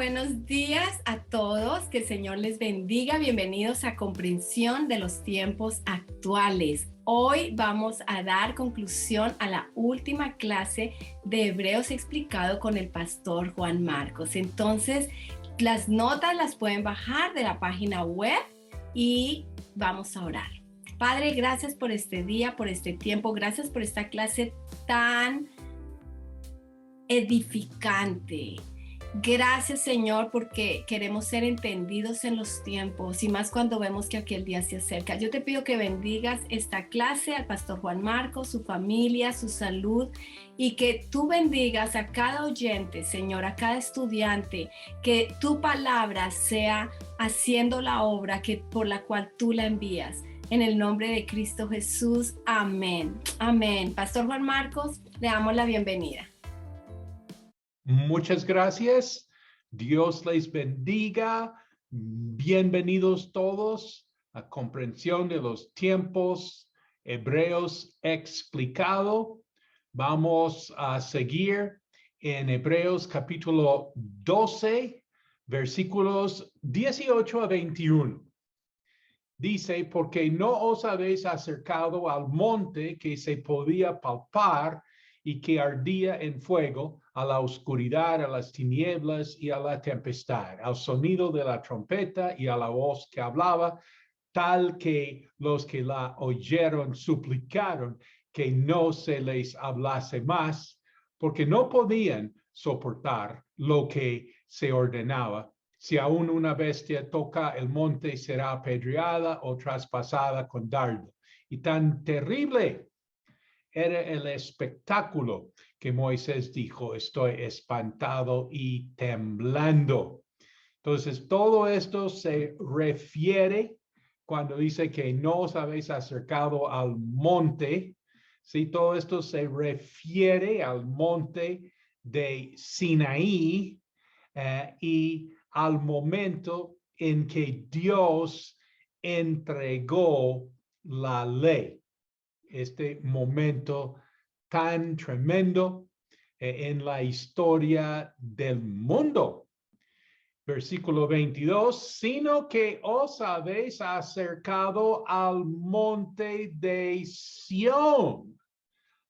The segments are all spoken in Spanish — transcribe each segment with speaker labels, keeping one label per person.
Speaker 1: buenos días a todos, que el Señor les bendiga. Bienvenidos a Comprensión de los Tiempos Actuales. Hoy vamos a dar conclusión a la última clase de Hebreos explicado con el pastor Juan Marcos. Entonces, las notas las pueden bajar de la página web y vamos a orar. Padre, gracias por este día, por este tiempo, gracias por esta clase tan edificante. Gracias, Señor, porque queremos ser entendidos en los tiempos y más cuando vemos que aquel día se acerca. Yo te pido que bendigas esta clase al pastor Juan Marcos, su familia, su salud, y que tú bendigas a cada oyente, Señor, a cada estudiante, que tu palabra sea haciendo la obra por la cual tú la envías. En el nombre de Cristo Jesús, amén. Amén. Pastor Juan Marcos, le damos la bienvenida.
Speaker 2: Muchas gracias. Dios les bendiga. Bienvenidos todos a Comprensión de los Tiempos Hebreos explicado. Vamos a seguir en Hebreos capítulo 12, versículos 18 a 21. Dice, porque no os habéis acercado al monte que se podía palpar y que ardía en fuego, a la oscuridad, a las tinieblas y a la tempestad, al sonido de la trompeta y a la voz que hablaba, tal que los que la oyeron suplicaron que no se les hablase más, porque no podían soportar lo que se ordenaba. Si aún una bestia toca el monte, será apedreada o traspasada con dardo. Y tan terrible era el espectáculo que Moisés dijo, estoy espantado y temblando. Entonces, todo esto se refiere cuando dice que no os habéis acercado al monte. Sí, todo esto se refiere al monte de Sinaí y al momento en que Dios entregó la ley. Este momento tan tremendo en la historia del mundo. Versículo 22, sino que os habéis acercado al monte de Sión,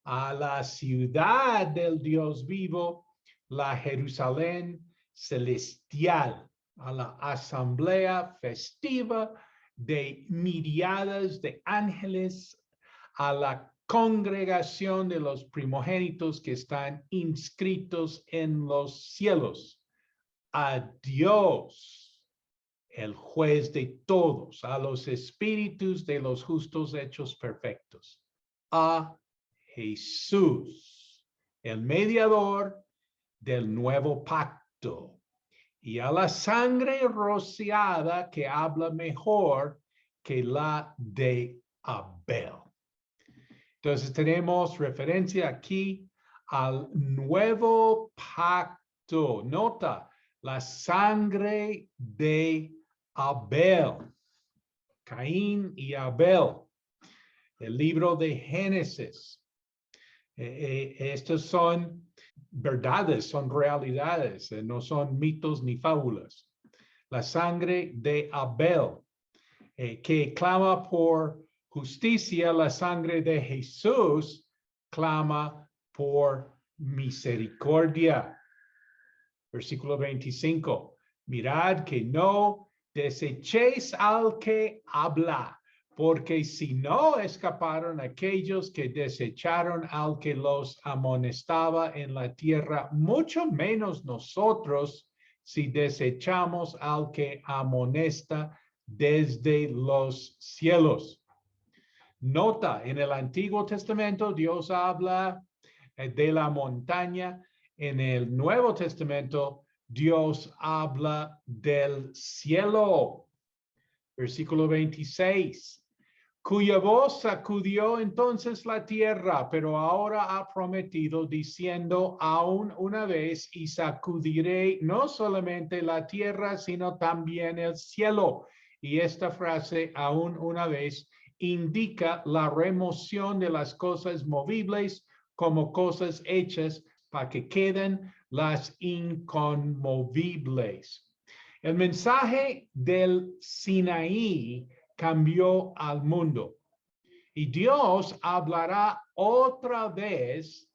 Speaker 2: a la ciudad del Dios vivo, la Jerusalén celestial, a la asamblea festiva de miriadas de ángeles, a la congregación de los primogénitos que están inscritos en los cielos, a Dios, el juez de todos, a los espíritus de los justos hechos perfectos, a Jesús, el mediador del nuevo pacto, y a la sangre rociada que habla mejor que la de Abel. Entonces tenemos referencia aquí al nuevo pacto. Nota, la sangre de Abel, Caín y Abel, el libro de Génesis. Estos son verdades, son realidades, no son mitos ni fábulas. La sangre de Abel, que clama por justicia, la sangre de Jesús clama por misericordia. Versículo 25. Mirad que no desechéis al que habla, porque si no escaparon aquellos que desecharon al que los amonestaba en la tierra, mucho menos nosotros si desechamos al que amonesta desde los cielos. Nota, en el Antiguo Testamento Dios habla de la montaña. En el Nuevo Testamento Dios habla del cielo. Versículo 26. Cuya voz sacudió entonces la tierra, pero ahora ha prometido diciendo aún una vez, y sacudiré no solamente la tierra, sino también el cielo. Y esta frase, aún una vez, indica la remoción de las cosas movibles como cosas hechas para que queden las inconmovibles. El mensaje del Sinaí cambió al mundo y Dios hablará otra vez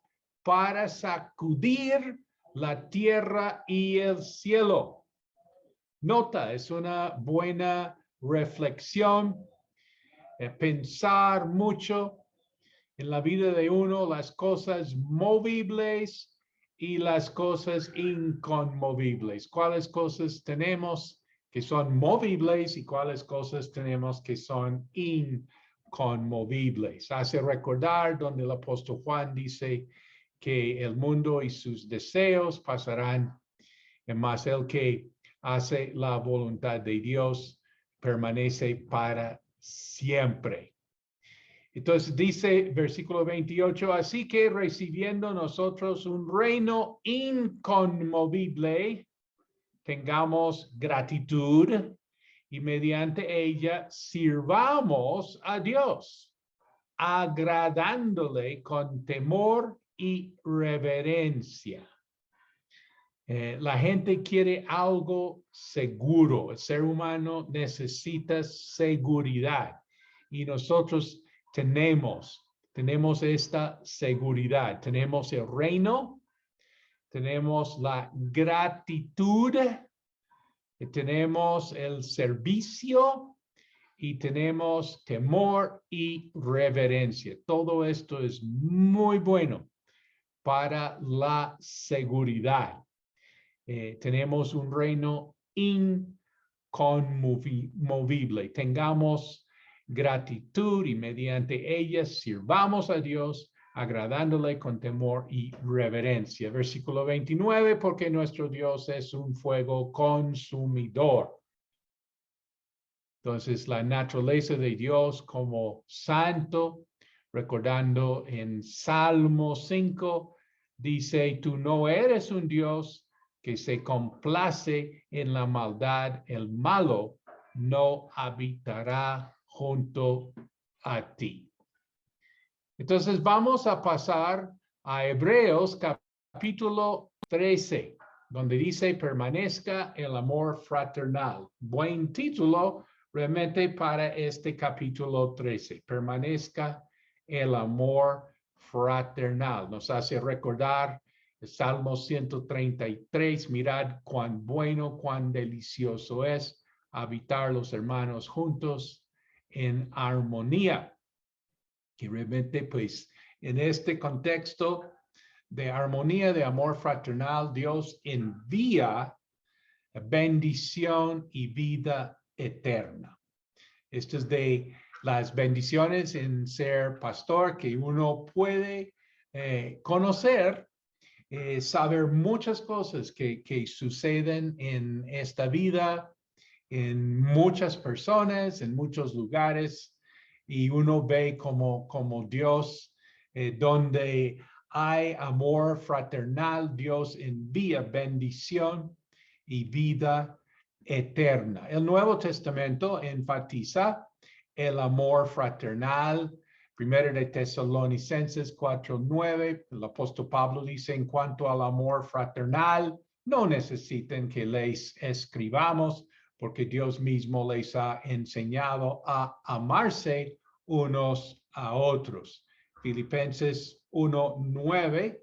Speaker 2: para sacudir la tierra y el cielo. Nota, es una buena reflexión, pensar mucho en la vida de uno, las cosas movibles y las cosas inconmovibles. ¿Cuáles cosas tenemos que son movibles y cuáles cosas tenemos que son inconmovibles? Hace recordar donde el apóstol Juan dice que el mundo y sus deseos pasarán, más el que hace la voluntad de Dios permanece para siempre. Entonces dice versículo 28, así que recibiendo nosotros un reino inconmovible, tengamos gratitud y mediante ella sirvamos a Dios, agradándole con temor y reverencia. La gente quiere algo seguro. El ser humano necesita seguridad y nosotros tenemos esta seguridad. Tenemos el reino, tenemos la gratitud, tenemos el servicio y tenemos temor y reverencia. Todo esto es muy bueno para la seguridad. Tenemos un reino inconmovible. Tengamos gratitud y mediante ella sirvamos a Dios, agradándole con temor y reverencia. Versículo 29, porque nuestro Dios es un fuego consumidor. Entonces, la naturaleza de Dios como santo, recordando en Salmo 5, dice, tú no eres un Dios que se complace en la maldad, el malo no habitará junto a ti. Entonces vamos a pasar a Hebreos capítulo 13, donde dice permanezca el amor fraternal. Buen título realmente para este capítulo 13, permanezca el amor fraternal. Nos hace recordar el Salmo 133, mirad cuán bueno, cuán delicioso es habitar los hermanos juntos en armonía. Que realmente, pues, en este contexto de armonía, de amor fraternal, Dios envía bendición y vida eterna. Esto es de las bendiciones en ser pastor que uno puede conocer. Saber muchas cosas que suceden en esta vida, en muchas personas, en muchos lugares, y uno ve como Dios, donde hay amor fraternal, Dios envía bendición y vida eterna. El Nuevo Testamento enfatiza el amor fraternal. Primero de Tesalonicenses 4:9, el apóstol Pablo dice, en cuanto al amor fraternal, no necesitan que les escribamos, porque Dios mismo les ha enseñado a amarse unos a otros. Filipenses 1:9,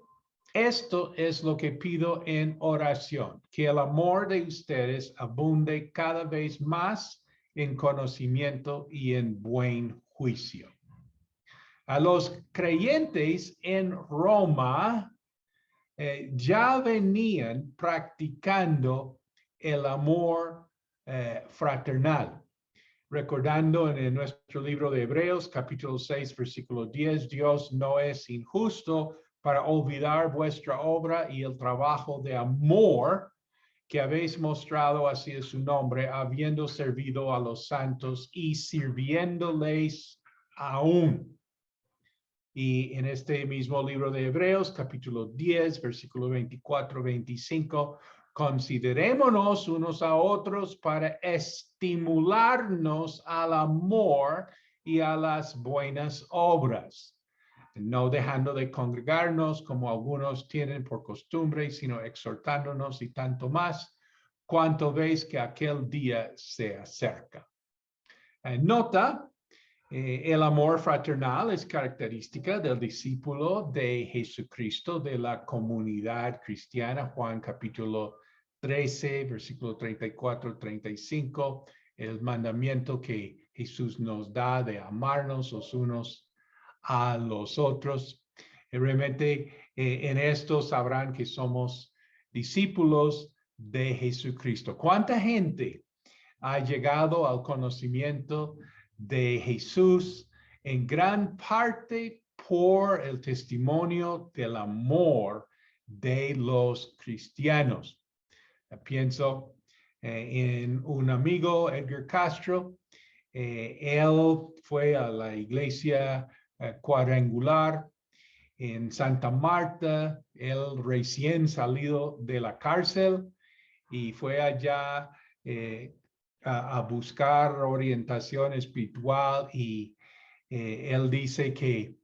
Speaker 2: esto es lo que pido en oración, que el amor de ustedes abunde cada vez más en conocimiento y en buen juicio. A los creyentes en Roma ya venían practicando el amor fraternal. Recordando en nuestro libro de Hebreos, capítulo 6, versículo 10, Dios no es injusto para olvidar vuestra obra y el trabajo de amor que habéis mostrado hacia su nombre, habiendo servido a los santos y sirviéndoles aún. Y en este mismo libro de Hebreos, capítulo 10, versículo 24-25, considerémonos unos a otros para estimularnos al amor y a las buenas obras, no dejando de congregarnos como algunos tienen por costumbre, sino exhortándonos y tanto más, cuanto veis que aquel día se acerca. Nota, el amor fraternal es característica del discípulo de Jesucristo, de la comunidad cristiana. Juan capítulo 13, versículo 34-35, el mandamiento que Jesús nos da de amarnos los unos a los otros. Realmente en esto sabrán que somos discípulos de Jesucristo. ¿Cuánta gente ha llegado al conocimiento de Jesús? En gran parte por el testimonio del amor de los cristianos. Pienso en un amigo, Edgar Castro. Él fue a la iglesia cuadrangular en Santa Marta. Él recién salido de la cárcel y fue allá a buscar orientación espiritual, y él dice que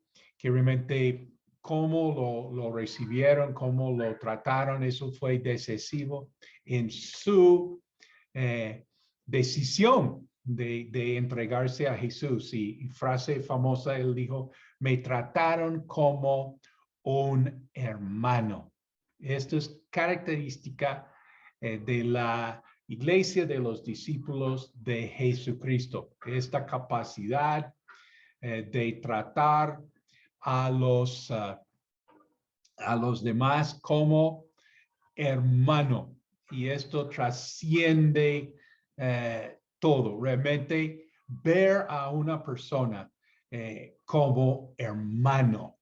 Speaker 2: realmente cómo lo recibieron, cómo lo trataron, eso fue decisivo en su decisión de entregarse a Jesús. Y frase famosa, él dijo, me trataron como un hermano. Esto es característica de la iglesia de los discípulos de Jesucristo. Esta capacidad de tratar a los demás como hermano. Y esto trasciende todo. Realmente ver a una persona como hermano.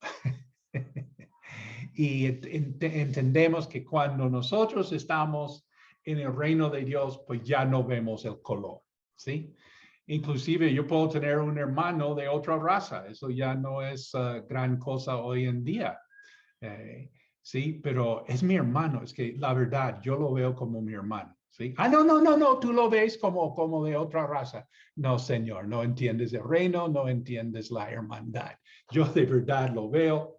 Speaker 2: Y entendemos que cuando nosotros estamos en el reino de Dios, pues ya no vemos el color, ¿sí? Inclusive yo puedo tener un hermano de otra raza. Eso ya no es gran cosa hoy en día. Sí, pero es mi hermano. Es que la verdad, yo lo veo como mi hermano. ¿Sí? No, tú lo ves como de otra raza. No, Señor, no entiendes el reino, no entiendes la hermandad. Yo de verdad lo veo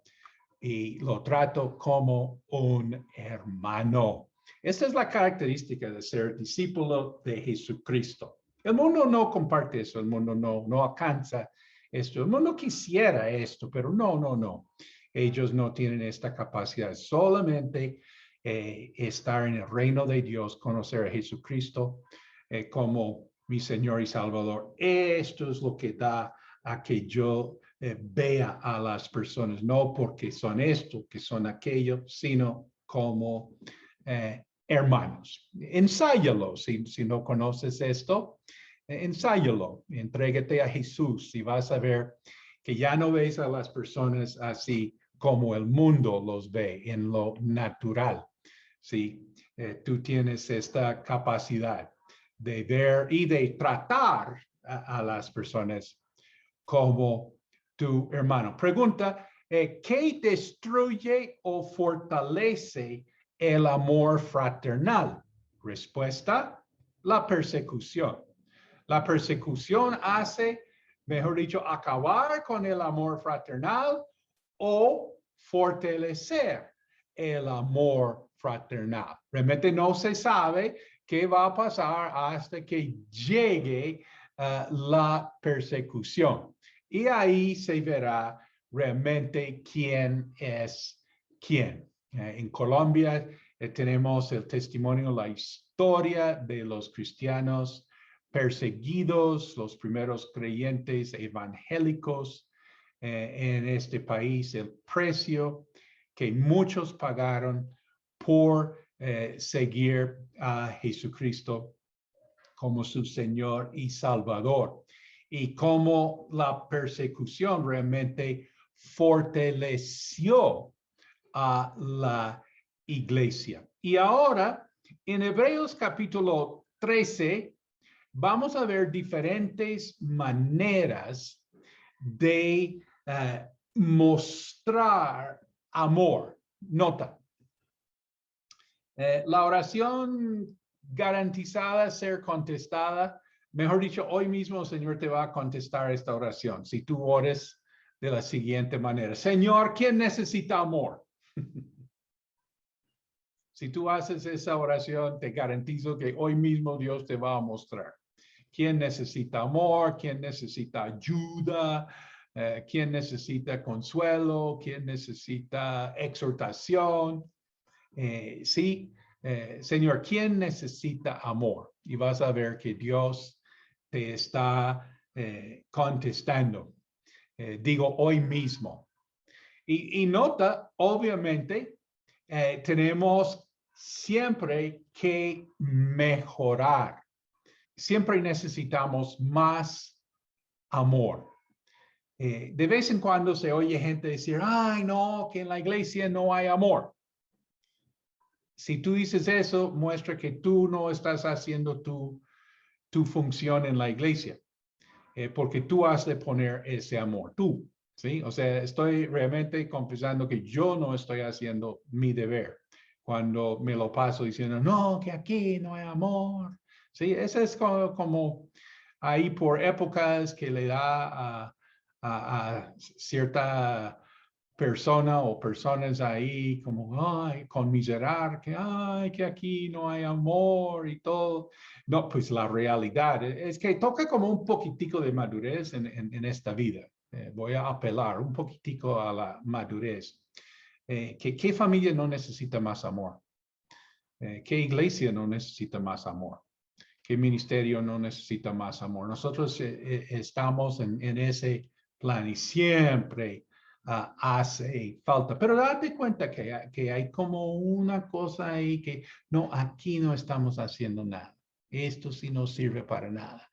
Speaker 2: y lo trato como un hermano. Esta es la característica de ser discípulo de Jesucristo. El mundo no comparte eso, el mundo no alcanza esto. El mundo quisiera esto, pero no. Ellos no tienen esta capacidad. Solamente estar en el reino de Dios, conocer a Jesucristo como mi Señor y Salvador. Esto es lo que da a que yo vea a las personas, no porque son esto, que son aquello, sino como hermanos. Ensáyalo. Si no conoces esto, ensáyalo. Entrégate a Jesús y vas a ver que ya no ves a las personas así como el mundo los ve en lo natural. Sí, tú tienes esta capacidad de ver y de tratar a las personas como tu hermano. Pregunta, ¿qué destruye o fortalece el amor fraternal? Respuesta, la persecución. La persecución hace, mejor dicho, acabar con el amor fraternal o fortalecer el amor fraternal. Realmente no se sabe qué va a pasar hasta que llegue la persecución. Y ahí se verá realmente quién es quién. En Colombia tenemos el testimonio, la historia de los cristianos perseguidos, los primeros creyentes evangélicos en este país, el precio que muchos pagaron por seguir a Jesucristo como su Señor y Salvador, y cómo la persecución realmente fortaleció a la iglesia. Y ahora, en Hebreos capítulo 13, vamos a ver diferentes maneras de mostrar amor. Nota, la oración garantizada ser contestada. Mejor dicho, hoy mismo el Señor te va a contestar esta oración. Si tú ores de la siguiente manera. Señor, ¿quién necesita amor? Si tú haces esa oración, te garantizo que hoy mismo Dios te va a mostrar quién necesita amor, quién necesita ayuda, quién necesita consuelo, quién necesita exhortación. Sí, Señor, ¿quién necesita amor? Y vas a ver que Dios te está contestando. Digo, hoy mismo. Y nota, obviamente, tenemos siempre que mejorar. Siempre necesitamos más amor. De vez en cuando se oye gente decir, ay, no, que en la iglesia no hay amor. Si tú dices eso, muestra que tú no estás haciendo tu función en la iglesia, porque tú has de poner ese amor, tú, ¿sí? O sea, estoy realmente confesando que yo no estoy haciendo mi deber cuando me lo paso diciendo, no, que aquí no hay amor, ¿sí? Ese es como ahí por épocas que le da a cierta persona o personas ahí como, ay, conmiserar, que, ay, que aquí no hay amor y todo. No, pues la realidad es que toca como un poquitico de madurez en esta vida. Voy a apelar un poquitico a la madurez. ¿Qué familia no necesita más amor? ¿Qué iglesia no necesita más amor? ¿Qué ministerio no necesita más amor? Nosotros estamos en ese plan y siempre hace falta. Pero date cuenta que hay como una cosa ahí que no, aquí no estamos haciendo nada. Esto sí no sirve para nada.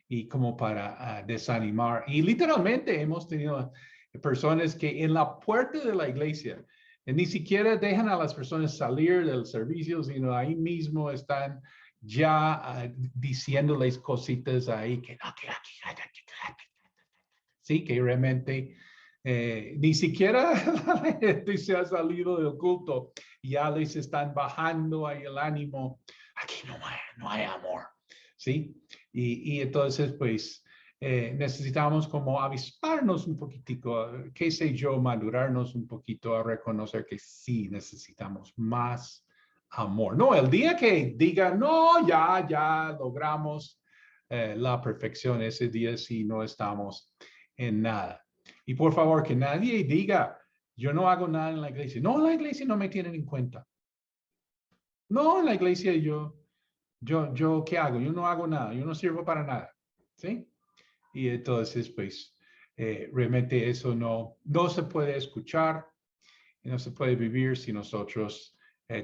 Speaker 2: Y como para desanimar. Y literalmente hemos tenido personas que en la puerta de la iglesia ni siquiera dejan a las personas salir del servicio, sino ahí mismo están ya diciéndoles cositas ahí que no, sí, que realmente ni siquiera la gente se ha salido del culto, ya les están bajando ahí el ánimo. Aquí no hay amor, ¿sí? Y entonces, pues, necesitamos como avisparnos un poquitico, qué sé yo, madurarnos un poquito a reconocer que sí necesitamos más amor. No, el día que diga, no, ya logramos la perfección, ese día sí no estamos en nada. Y por favor, que nadie diga, yo no hago nada en la iglesia. No, en la iglesia no me tienen en cuenta. No, en la iglesia ¿qué hago? Yo no hago nada, yo no sirvo para nada. ¿Sí? Y entonces, pues, realmente eso no se puede escuchar y no se puede vivir si nosotros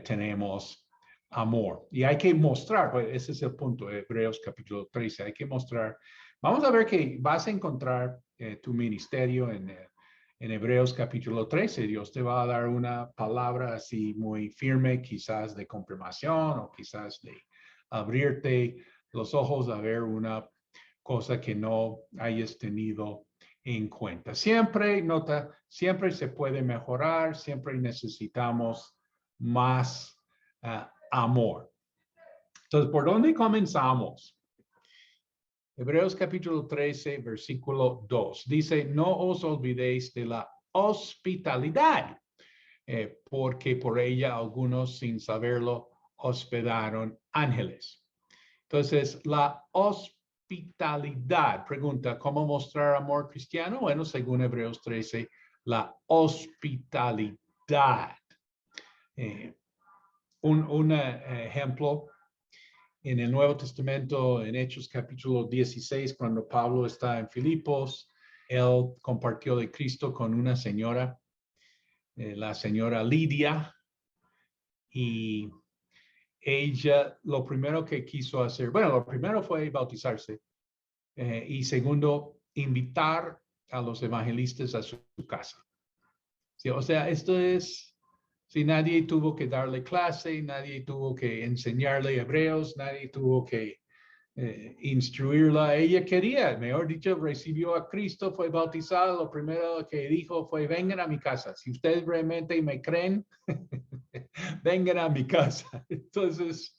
Speaker 2: tenemos amor. Y hay que mostrar, pues ese es el punto, Hebreos capítulo 13, hay que mostrar. Vamos a ver que vas a encontrar tu ministerio en Hebreos capítulo 13. Dios te va a dar una palabra así muy firme, quizás de confirmación o quizás de abrirte los ojos a ver una cosa que no hayas tenido en cuenta. Siempre, nota, siempre se puede mejorar, siempre necesitamos más amor. Entonces, ¿por dónde comenzamos? Hebreos capítulo 13, versículo 2. Dice, no os olvidéis de la hospitalidad, porque por ella algunos sin saberlo hospedaron ángeles. Entonces, la hospitalidad, pregunta, ¿cómo mostrar amor cristiano? Bueno, según Hebreos 13, la hospitalidad. Un ejemplo en el Nuevo Testamento, en Hechos capítulo 16, cuando Pablo está en Filipos, él compartió de Cristo con una señora, la señora Lidia, y ella lo primero que quiso hacer, bueno, lo primero fue bautizarse, y segundo, invitar a los evangelistas a su casa. Sí, o sea, esto es, si nadie tuvo que darle clase, nadie tuvo que enseñarle hebreos, nadie tuvo que instruirla. Ella quería, mejor dicho, recibió a Cristo, fue bautizado. Lo primero que dijo fue, vengan a mi casa. Si ustedes realmente me creen, vengan a mi casa. Entonces,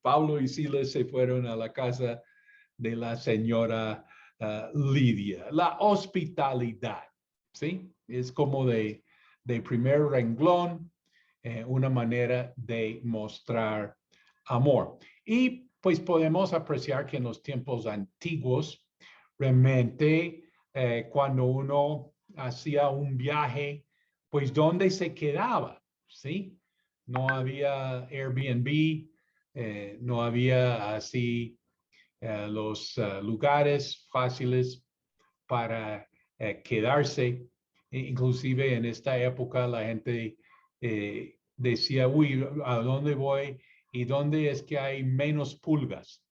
Speaker 2: Pablo y Silas se fueron a la casa de la señora Lidia. La hospitalidad, ¿sí? Es como de primer renglón, una manera de mostrar amor. Y pues podemos apreciar que en los tiempos antiguos, realmente cuando uno hacía un viaje, pues ¿dónde se quedaba? ¿Sí? No había Airbnb, no había así los lugares fáciles para quedarse. Inclusive en esta época la gente decía, uy, ¿a dónde voy? ¿Y dónde es que hay menos pulgas?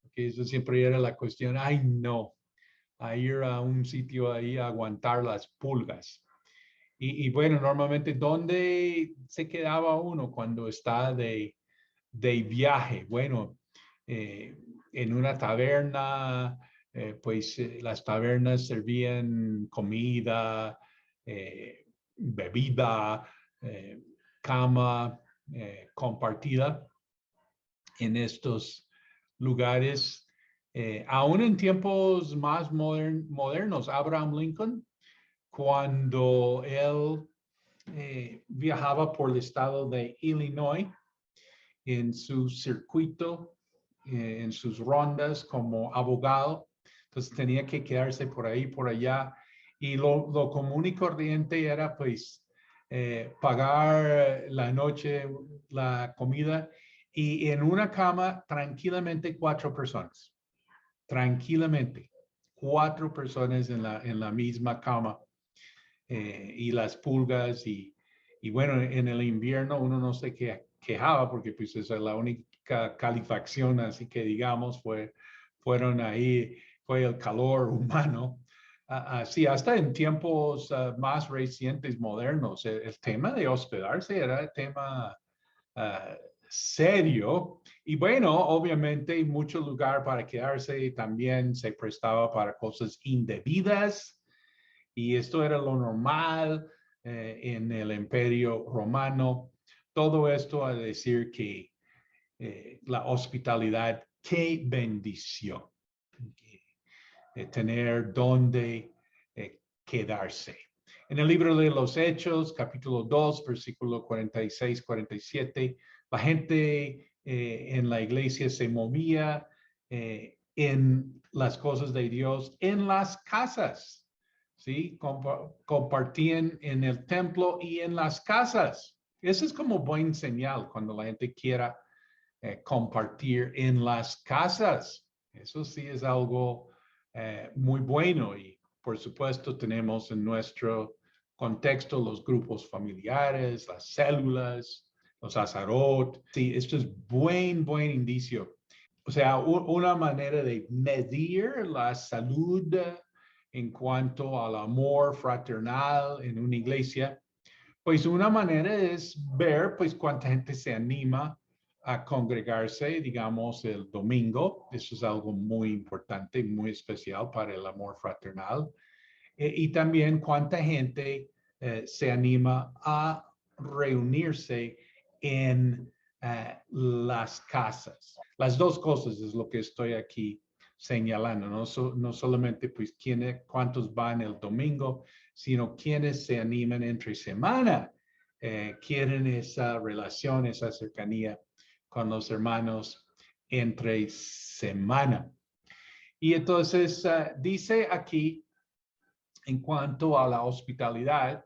Speaker 2: Porque eso siempre era la cuestión, ay no, a ir a un sitio ahí a aguantar las pulgas. Y bueno, normalmente, ¿dónde se quedaba uno cuando está de viaje? Bueno, en una taberna, pues las tabernas servían comida, bebida, cama compartida en estos lugares. Aún en tiempos más modernos, Abraham Lincoln, cuando él viajaba por el estado de Illinois en su circuito, en sus rondas como abogado, entonces tenía que quedarse por ahí, por allá, y lo común y corriente era pues pagar la noche, la comida, y en una cama tranquilamente 4 personas, tranquilamente, 4 personas en la misma cama, y las pulgas, y bueno, en el invierno uno no se quejaba porque pues esa es la única calefacción, así que digamos, fueron ahí, fue el calor humano. Así, hasta en tiempos más recientes, modernos, el tema de hospedarse era el tema serio. Y bueno, obviamente mucho lugar para quedarse también se prestaba para cosas indebidas. Y esto era lo normal en el Imperio Romano. Todo esto a decir que la hospitalidad, qué bendición. Tener donde quedarse. En el libro de los Hechos, capítulo 2, versículo 46, 47, la gente en la iglesia se movía en las cosas de Dios, en las casas, ¿sí? Compartían en el templo y en las casas. Eso es como buen señal cuando la gente quiera compartir en las casas. Eso sí es algo muy bueno, y por supuesto tenemos en nuestro contexto los grupos familiares, las células, los azarot. Sí, esto es buen indicio. O sea, una manera de medir la salud en cuanto al amor fraternal en una iglesia, pues una manera es ver pues cuánta gente se anima a congregarse, digamos, el domingo. Eso es algo muy importante, muy especial para el amor fraternal. Y también cuánta gente se anima a reunirse en las casas. Las dos cosas es lo que estoy aquí señalando, no solamente pues cuántos van el domingo, sino quienes se animan entre semana, quieren esa relación, esa cercanía con los hermanos entre semana. Y entonces dice aquí, en cuanto a la hospitalidad,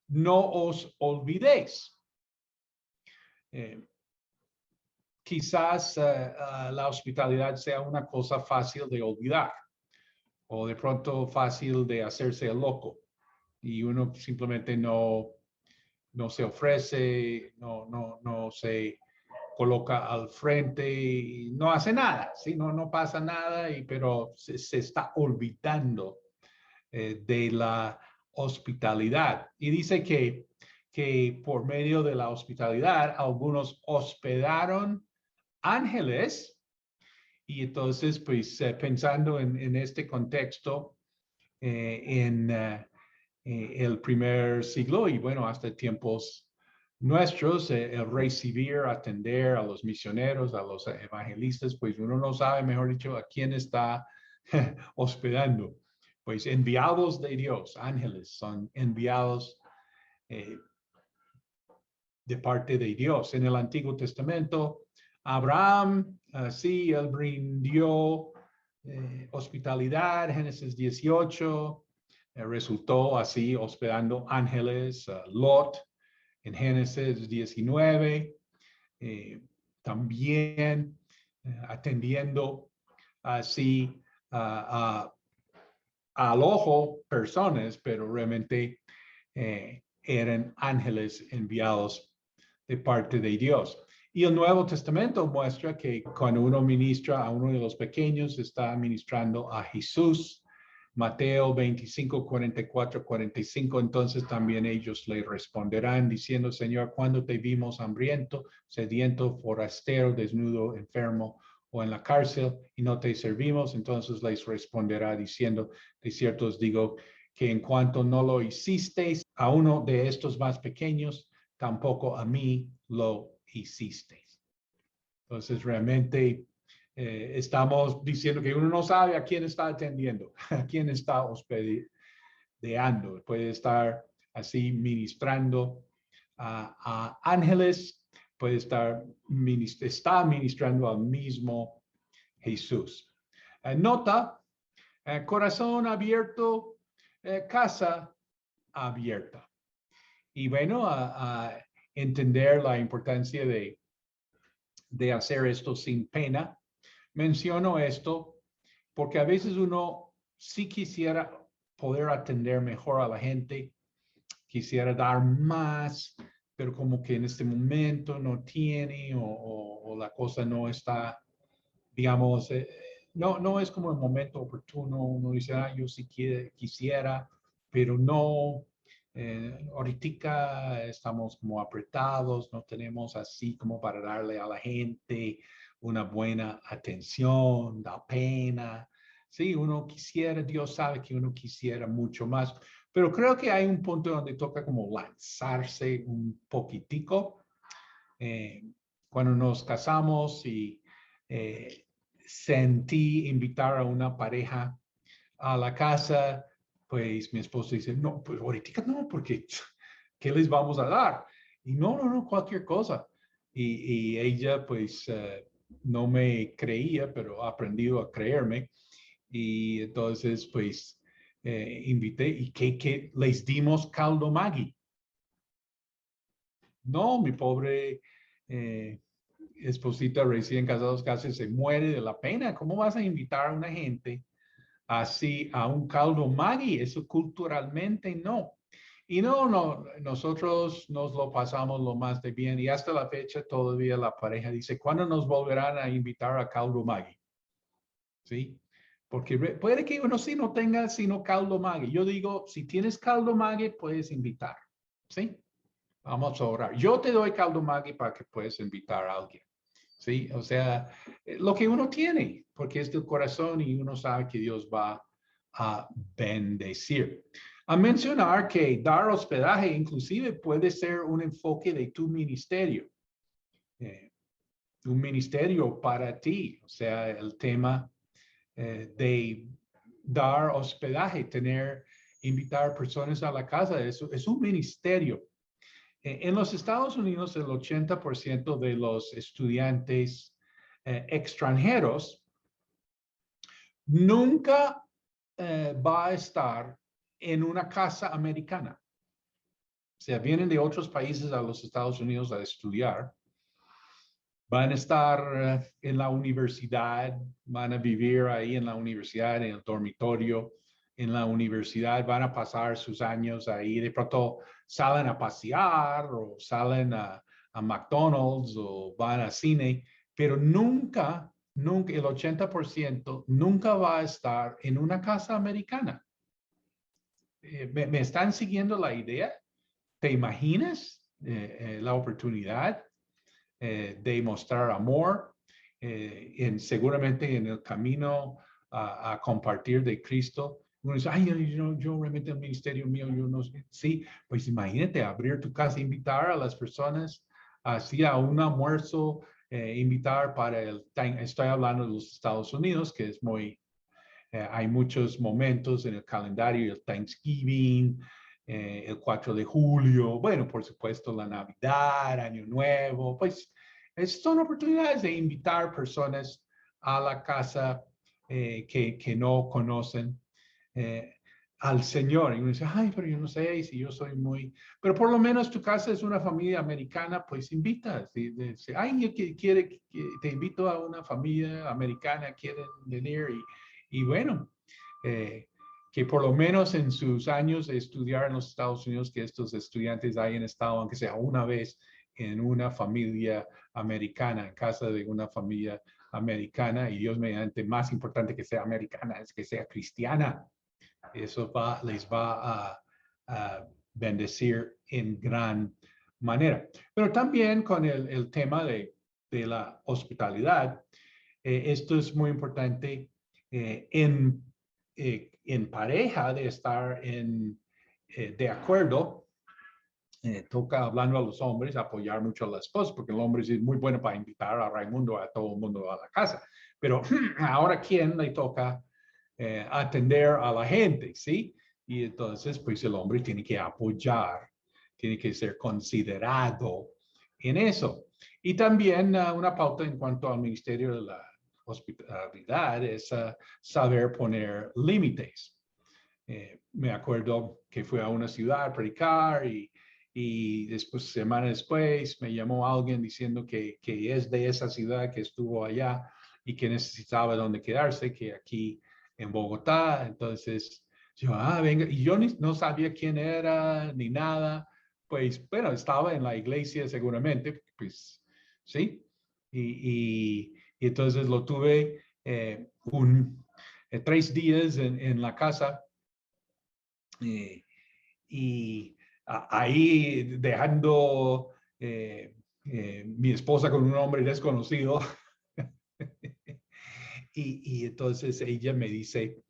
Speaker 2: no os olvidéis. Quizás la hospitalidad sea una cosa fácil de olvidar, o de pronto fácil de hacerse el loco, y uno simplemente no se ofrece, no se coloca al frente y no hace nada, ¿sí? No pasa nada, pero se está olvidando de la hospitalidad. Y dice que por medio de la hospitalidad algunos hospedaron ángeles. Y entonces, pues pensando en este contexto, en el primer siglo y bueno, hasta tiempos nuestros, el recibir, atender a los misioneros, a los evangelistas, pues uno no sabe, mejor dicho, a quién está hospedando. Pues enviados de Dios, ángeles, son enviados de parte de Dios. En el Antiguo Testamento, Abraham, sí, él brindó hospitalidad, Génesis 18, resultó así hospedando ángeles, Lot, en Génesis 19, también atendiendo así al ojo personas, pero realmente eran ángeles enviados de parte de Dios. Y el Nuevo Testamento muestra que cuando uno ministra a uno de los pequeños, está ministrando a Jesús. Mateo 25, 44, 45, entonces también ellos le responderán diciendo, Señor, ¿cuándo te vimos hambriento, sediento, forastero, desnudo, enfermo o en la cárcel y no te servimos? Entonces les responderá diciendo, de cierto os digo que en cuanto no lo hicisteis a uno de estos más pequeños, tampoco a mí lo hicisteis. Entonces realmente estamos diciendo que uno no sabe a quién está atendiendo, a quién está hospedando. Puede estar así ministrando a ángeles, puede estar está ministrando al mismo Jesús. Nota, corazón abierto, casa abierta. Y bueno, a entender la importancia de hacer esto sin pena. Menciono esto porque a veces uno sí quisiera poder atender mejor a la gente, quisiera dar más, pero como que en este momento no tiene o la cosa no está, digamos, no es como el momento oportuno. Uno dice, yo sí quisiera, pero no. Ahorita estamos como apretados, no tenemos así como para darle a la gente una buena atención, da pena. Sí, uno quisiera, Dios sabe que uno quisiera mucho más, pero creo que hay un punto donde toca como lanzarse un poquitico. Cuando nos casamos y sentí invitar a una pareja a la casa, pues mi esposo dice, no, pues ahorita no, porque ¿qué les vamos a dar? Y no, cualquier cosa. Y ella pues no me creía, pero ha aprendido a creerme. Y entonces pues invité y que les dimos caldo Maggi. No, mi pobre esposita recién casados casi se muere de la pena. ¿Cómo vas a invitar a una gente así a un caldo Maggi? Eso culturalmente no. Y no, nosotros nos lo pasamos lo más de bien y hasta la fecha todavía la pareja dice, ¿cuándo nos volverán a invitar a caldo Maggi? ¿Sí? Porque puede que uno sí no tenga sino caldo Maggi. Yo digo, si tienes caldo Maggi, puedes invitar. ¿Sí? Vamos a orar. Yo te doy caldo Maggi para que puedas invitar a alguien. Sí, o sea, lo que uno tiene, porque es del corazón y uno sabe que Dios va a bendecir. A mencionar que dar hospedaje inclusive puede ser un enfoque de tu ministerio. Un ministerio para ti, o sea, el tema de dar hospedaje, invitar personas a la casa, eso es un ministerio. En los Estados Unidos, el 80% de los estudiantes extranjeros nunca va a estar en una casa americana. O sea, vienen de otros países a los Estados Unidos a estudiar. Van a estar en la universidad, van a vivir ahí en la universidad, en el dormitorio, en la universidad, van a pasar sus años ahí. De pronto salen a pasear o salen a McDonald's o van al cine, pero nunca, el 80% nunca va a estar en una casa americana. ¿Me están siguiendo la idea? ¿Te imaginas la oportunidad de mostrar amor seguramente en el camino a compartir de Cristo? Uno dice, yo realmente el ministerio mío, yo no sé. Sí, pues imagínate abrir tu casa, invitar a las personas así a un almuerzo, invitar estoy hablando de los Estados Unidos, que es muy Hay muchos momentos en el calendario, el Thanksgiving, el 4 de julio, bueno, por supuesto la Navidad, Año Nuevo, pues son oportunidades de invitar personas a la casa que no conocen al Señor. Y uno dice, ay, pero yo no sé si yo soy muy... Pero por lo menos tu casa es una familia americana, pues invitas. Ay, yo te invito a una familia americana, quieren venir. Y bueno, que por lo menos en sus años de estudiar en los Estados Unidos, que estos estudiantes hayan estado, aunque sea una vez, en una familia americana, en casa de una familia americana, y Dios mediante, más importante que sea americana, es que sea cristiana. Eso les va a bendecir en gran manera. Pero también con el tema de la hospitalidad, esto es muy importante en pareja, de estar de acuerdo. Toca, hablando a los hombres, apoyar mucho a la esposa, porque el hombre es muy bueno para invitar a Raimundo, a todo el mundo a la casa. Pero ahora, ¿quién le toca atender a la gente? ¿Sí? Y entonces, pues el hombre tiene que apoyar, tiene que ser considerado en eso. Y también una pauta en cuanto al ministerio de la hospitalidad es saber poner límites. Me acuerdo que fui a una ciudad a predicar y después, semana después, me llamó alguien diciendo que es de esa ciudad, que estuvo allá y que necesitaba dónde quedarse, que aquí en Bogotá. Entonces, yo, venga, y yo no sabía quién era ni nada. Pues, bueno, estaba en la iglesia seguramente, pues, sí. Y entonces lo tuve 3 días en la casa. Y ahí dejando mi esposa con un hombre desconocido. y entonces ella me dice,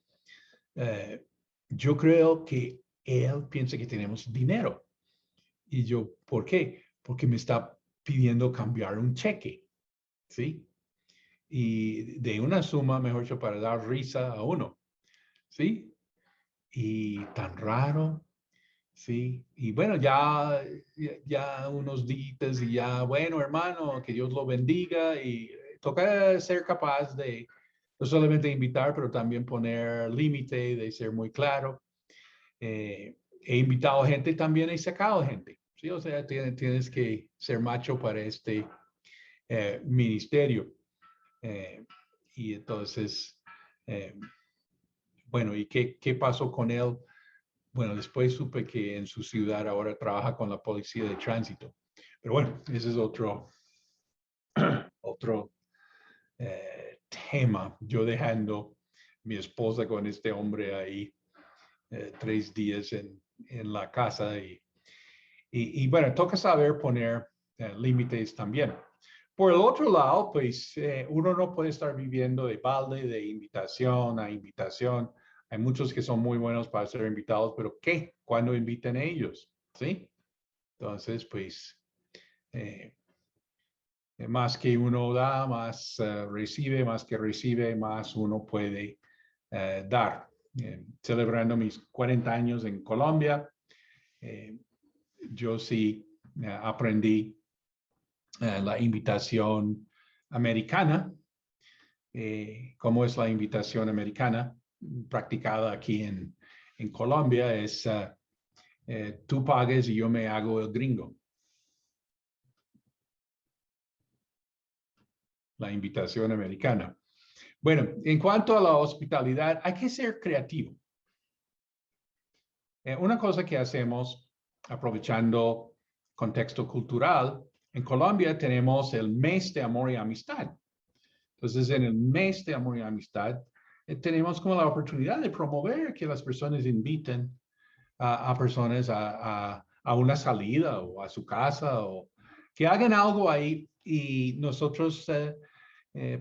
Speaker 2: yo creo que él piensa que tenemos dinero. Y yo, ¿por qué? Porque me está pidiendo cambiar un cheque, ¿sí? Y de una suma, mejor dicho, para dar risa a uno, ¿sí? Y tan raro. Sí, y bueno, ya unos días y ya, bueno, hermano, que Dios lo bendiga, y toca ser capaz de no solamente invitar, pero también poner límite, de ser muy claro. He invitado gente, también he sacado gente, ¿sí? O sea, tienes que ser macho para este ministerio. Y entonces, bueno, ¿y qué pasó con él? Bueno, después supe que en su ciudad ahora trabaja con la policía de tránsito. Pero bueno, ese es otro tema. Yo dejando mi esposa con este hombre ahí 3 días en la casa. Y bueno, toca saber poner límites también. Por el otro lado, pues uno no puede estar viviendo de balde, de invitación a invitación. Hay muchos que son muy buenos para ser invitados, pero ¿qué? ¿Cuándo inviten a ellos? ¿Sí? Entonces, pues, más que uno da, más recibe, más que recibe, más uno puede dar. Celebrando mis 40 años en Colombia, yo sí aprendí la invitación americana. ¿Cómo es la invitación americana practicada aquí en Colombia? Es tú pagues y yo me hago el gringo. La invitación americana. Bueno, en cuanto a la hospitalidad, hay que ser creativo. Una cosa que hacemos, aprovechando contexto cultural, en Colombia tenemos el mes de amor y amistad. Entonces, en el mes de amor y amistad, tenemos como la oportunidad de promover que las personas inviten a personas a una salida o a su casa, o que hagan algo ahí. Y nosotros,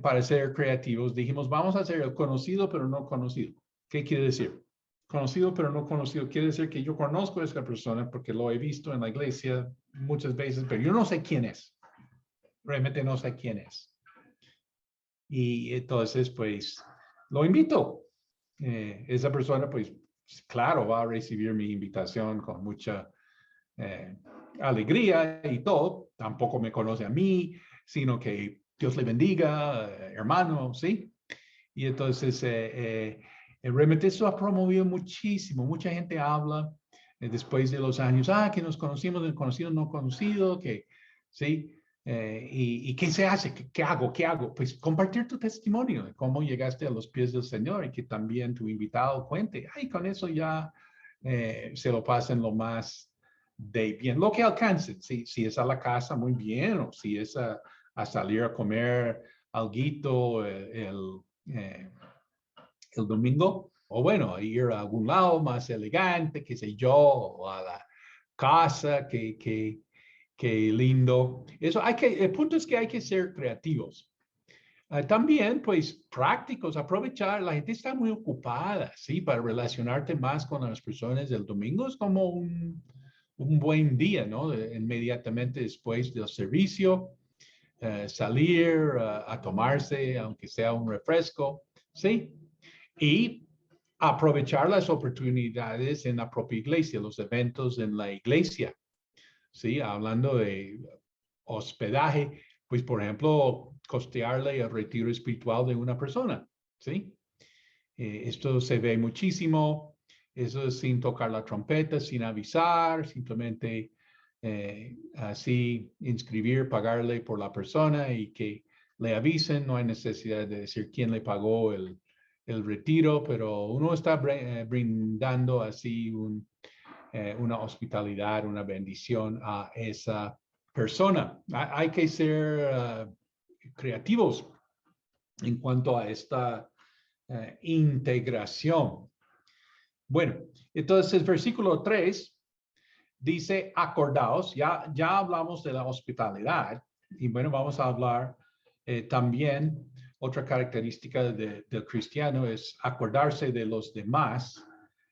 Speaker 2: para ser creativos, dijimos, vamos a hacer el conocido pero no conocido. ¿Qué quiere decir? Conocido pero no conocido quiere decir que yo conozco a esa persona porque lo he visto en la iglesia muchas veces, pero yo no sé quién es. Realmente no sé quién es. Y entonces, pues, lo invito. esa persona, pues, claro, va a recibir mi invitación con mucha alegría y todo. Tampoco me conoce a mí, sino que Dios le bendiga, hermano, ¿sí? Y entonces, realmente eso ha promovido muchísimo. Mucha gente habla después de los años, que nos conocimos, el conocido, no conocido, que, ¿sí? ¿Y qué se hace? ¿Qué hago? ¿Qué hago? Pues compartir tu testimonio de cómo llegaste a los pies del Señor y que también tu invitado cuente. Con eso ya se lo pasen lo más de bien, lo que alcancen. Si es a la casa, muy bien, o si es a salir a comer alguito el domingo, o bueno, ir a algún lado más elegante, qué sé yo, o a la casa, que lindo. Eso el punto es que hay que ser creativos. También, pues, prácticos, aprovechar, la gente está muy ocupada, ¿sí? Para relacionarte más con las personas del domingo es como un buen día, ¿no? Inmediatamente después del servicio, salir a tomarse, aunque sea un refresco, ¿sí? Y aprovechar las oportunidades en la propia iglesia, los eventos en la iglesia, ¿sí? Hablando de hospedaje, pues, por ejemplo, costearle el retiro espiritual de una persona, ¿sí? Esto se ve muchísimo, eso es sin tocar la trompeta, sin avisar, simplemente así inscribir, pagarle por la persona y que le avisen, no hay necesidad de decir quién le pagó el retiro, pero uno está brindando así una hospitalidad, una bendición a esa persona. Hay que ser creativos en cuanto a esta integración. Bueno, entonces versículo 3 dice, acordaos, ya hablamos de la hospitalidad y bueno, vamos a hablar también, otra característica del cristiano es acordarse de los demás.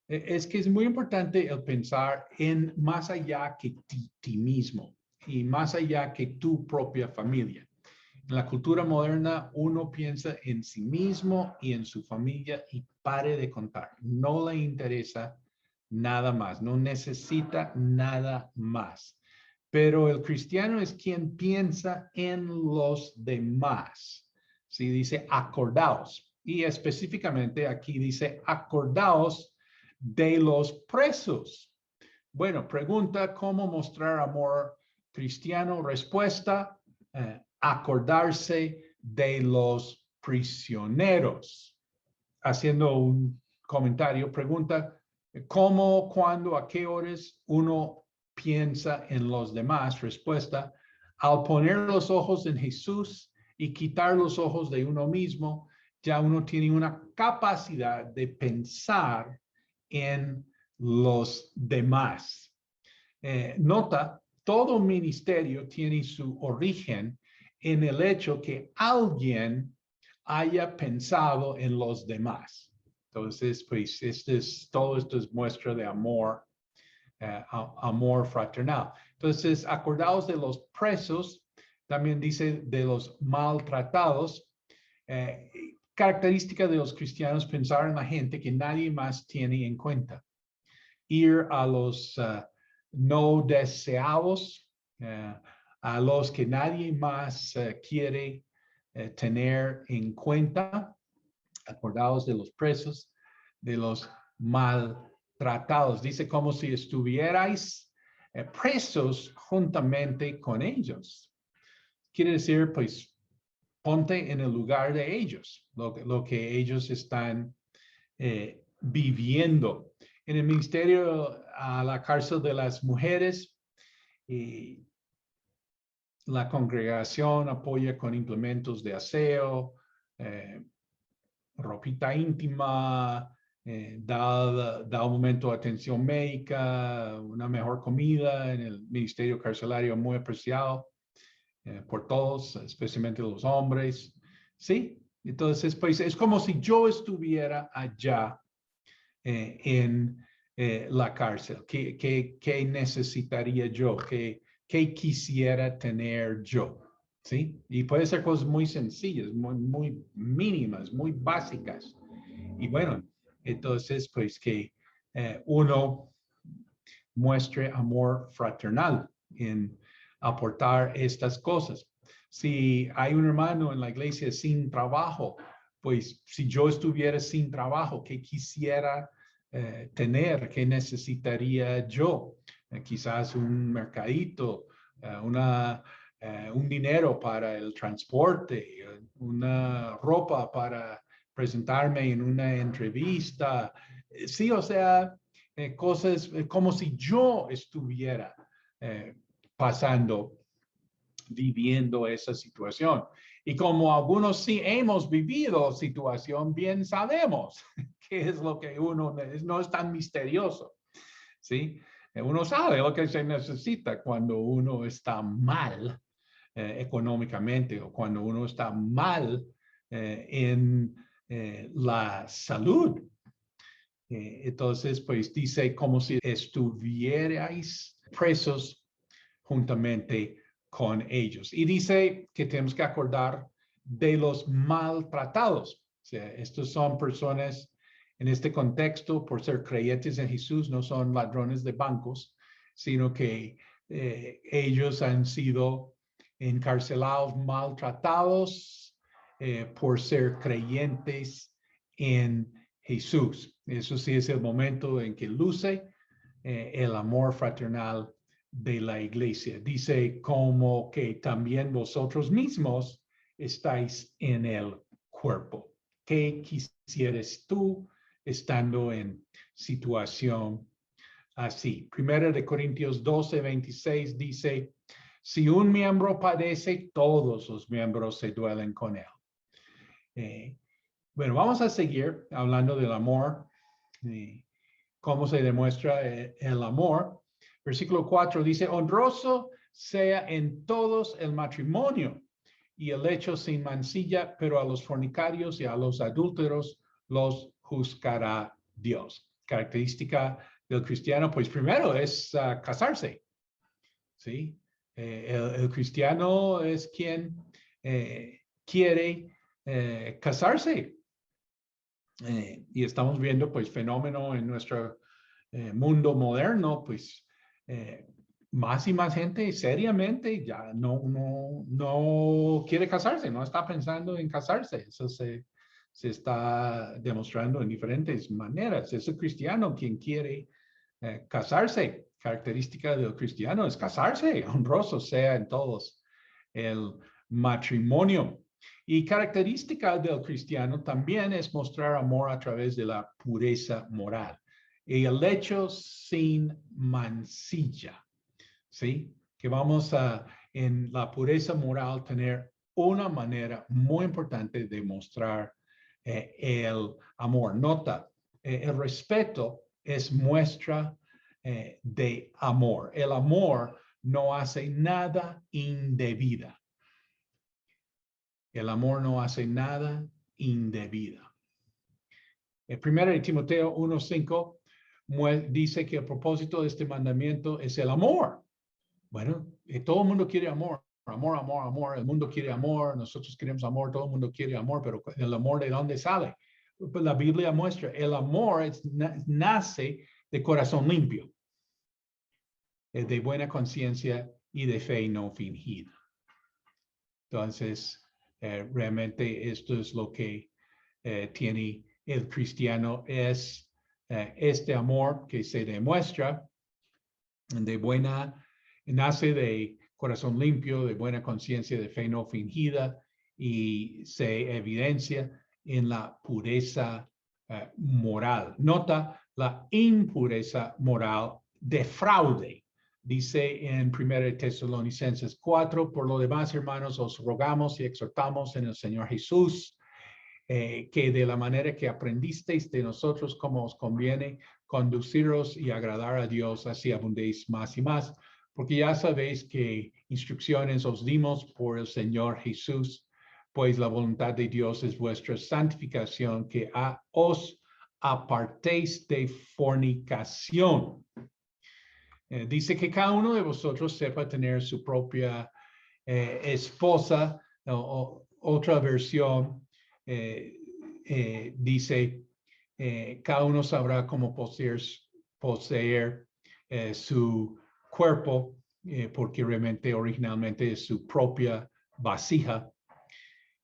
Speaker 2: Es que es muy importante el pensar en más allá que ti mismo y más allá que tu propia familia. En la cultura moderna, uno piensa en sí mismo y en su familia y pare de contar. No le interesa nada más, no necesita nada más. Pero el cristiano es quien piensa en los demás. Sí, dice acordaos. Y específicamente aquí dice acordaos de los presos. Bueno, pregunta, ¿cómo mostrar amor cristiano? Respuesta, acordarse de los prisioneros. Haciendo un comentario, pregunta, ¿cómo, cuándo, a qué horas uno piensa en los demás? Respuesta, al poner los ojos en Jesús y quitar los ojos de uno mismo, ya uno tiene una capacidad de pensar en los demás. Nota, todo ministerio tiene su origen en el hecho que alguien haya pensado en los demás. Entonces, pues, todo esto es muestra de amor, amor fraternal. Entonces, acordaos de los presos, también dice de los maltratados. Característica de los cristianos, pensar en la gente que nadie más tiene en cuenta. Ir a los no deseados, a los que nadie más quiere tener en cuenta. Acordaos de los presos, de los maltratados. Dice como si estuvierais presos juntamente con ellos. Quiere decir, pues, ponte en el lugar de ellos, lo que ellos están viviendo. En el ministerio a la cárcel de las mujeres, la congregación apoya con implementos de aseo, ropita íntima, da un momento de atención médica, una mejor comida en el ministerio carcelario, muy apreciado por todos, especialmente los hombres. Sí, entonces pues es como si yo estuviera allá en la cárcel. ¿Qué necesitaría yo? ¿Qué quisiera tener yo? ¿Sí? Y puede ser cosas muy sencillas, muy mínimas, muy básicas. Y bueno, Entonces, pues que uno muestre amor fraternal en aportar estas cosas. Si hay un hermano en la iglesia sin trabajo, pues si yo estuviera sin trabajo, ¿qué quisiera tener? ¿Qué necesitaría yo? Quizás un mercadito, un dinero para el transporte, una ropa para presentarme en una entrevista. Sí, o sea, cosas como si yo estuviera viviendo esa situación. Y como algunos sí hemos vivido situación, bien sabemos qué es lo que uno, no es tan misterioso, ¿sí? Uno sabe lo que se necesita cuando uno está mal económicamente o cuando uno está mal en la salud. Entonces, pues dice como si estuvierais presos juntamente con ellos. Y dice que tenemos que acordar de los maltratados. O sea, estos son personas en este contexto, por ser creyentes en Jesús, no son ladrones de bancos, sino que ellos han sido encarcelados, maltratados por ser creyentes en Jesús. Eso sí es el momento en que luce el amor fraternal de la iglesia. Dice como que también vosotros mismos estáis en el cuerpo. ¿Qué quisieres tú estando en situación así? Primera de Corintios 12:26 dice, si un miembro padece, todos los miembros se duelen con él. Bueno, vamos a seguir hablando del amor, cómo se demuestra el amor. Versículo 4 dice, honroso sea en todos el matrimonio y el lecho sin mancilla, pero a los fornicarios y a los adúlteros los juzgará Dios. Característica del cristiano, pues primero es casarse, ¿sí? El cristiano es quien quiere casarse. Y estamos viendo pues fenómeno en nuestro mundo moderno, pues más y más gente seriamente ya no quiere casarse, no está pensando en casarse. Eso se está demostrando en diferentes maneras. Es el cristiano quien quiere casarse. Característica del cristiano es casarse, honroso sea en todos el matrimonio. Y característica del cristiano también es mostrar amor a través de la pureza moral. Y el hecho sin mancilla, ¿sí? Que vamos a, en la pureza moral, tener una manera muy importante de mostrar el amor. Nota, el respeto es muestra de amor. El amor no hace nada indebida. El amor no hace nada indebida. El 1 de Timoteo 1:5 dice que el propósito de este mandamiento es el amor. Bueno, todo el mundo quiere amor. Amor, amor, amor. El mundo quiere amor. Nosotros queremos amor. Todo el mundo quiere amor. Pero el amor, ¿de dónde sale? Pues la Biblia muestra, el amor nace de corazón limpio, de buena conciencia y de fe no fingida. Entonces, realmente esto es lo que tiene el cristiano, es este amor que se demuestra nace de corazón limpio, de buena conciencia, de fe no fingida y se evidencia en la pureza moral. Nota la impureza moral de fraude. Dice en 1 Tesalonicenses 4, por lo demás, hermanos, os rogamos y exhortamos en el Señor Jesús, que de la manera que aprendisteis de nosotros como os conviene, conduciros y agradar a Dios, así abundéis más y más, porque ya sabéis que instrucciones os dimos por el Señor Jesús, pues la voluntad de Dios es vuestra santificación, que os apartéis de fornicación. Dice que cada uno de vosotros sepa tener su propia esposa, otra versión dice cada uno sabrá cómo poseer su cuerpo, porque realmente originalmente es su propia vasija.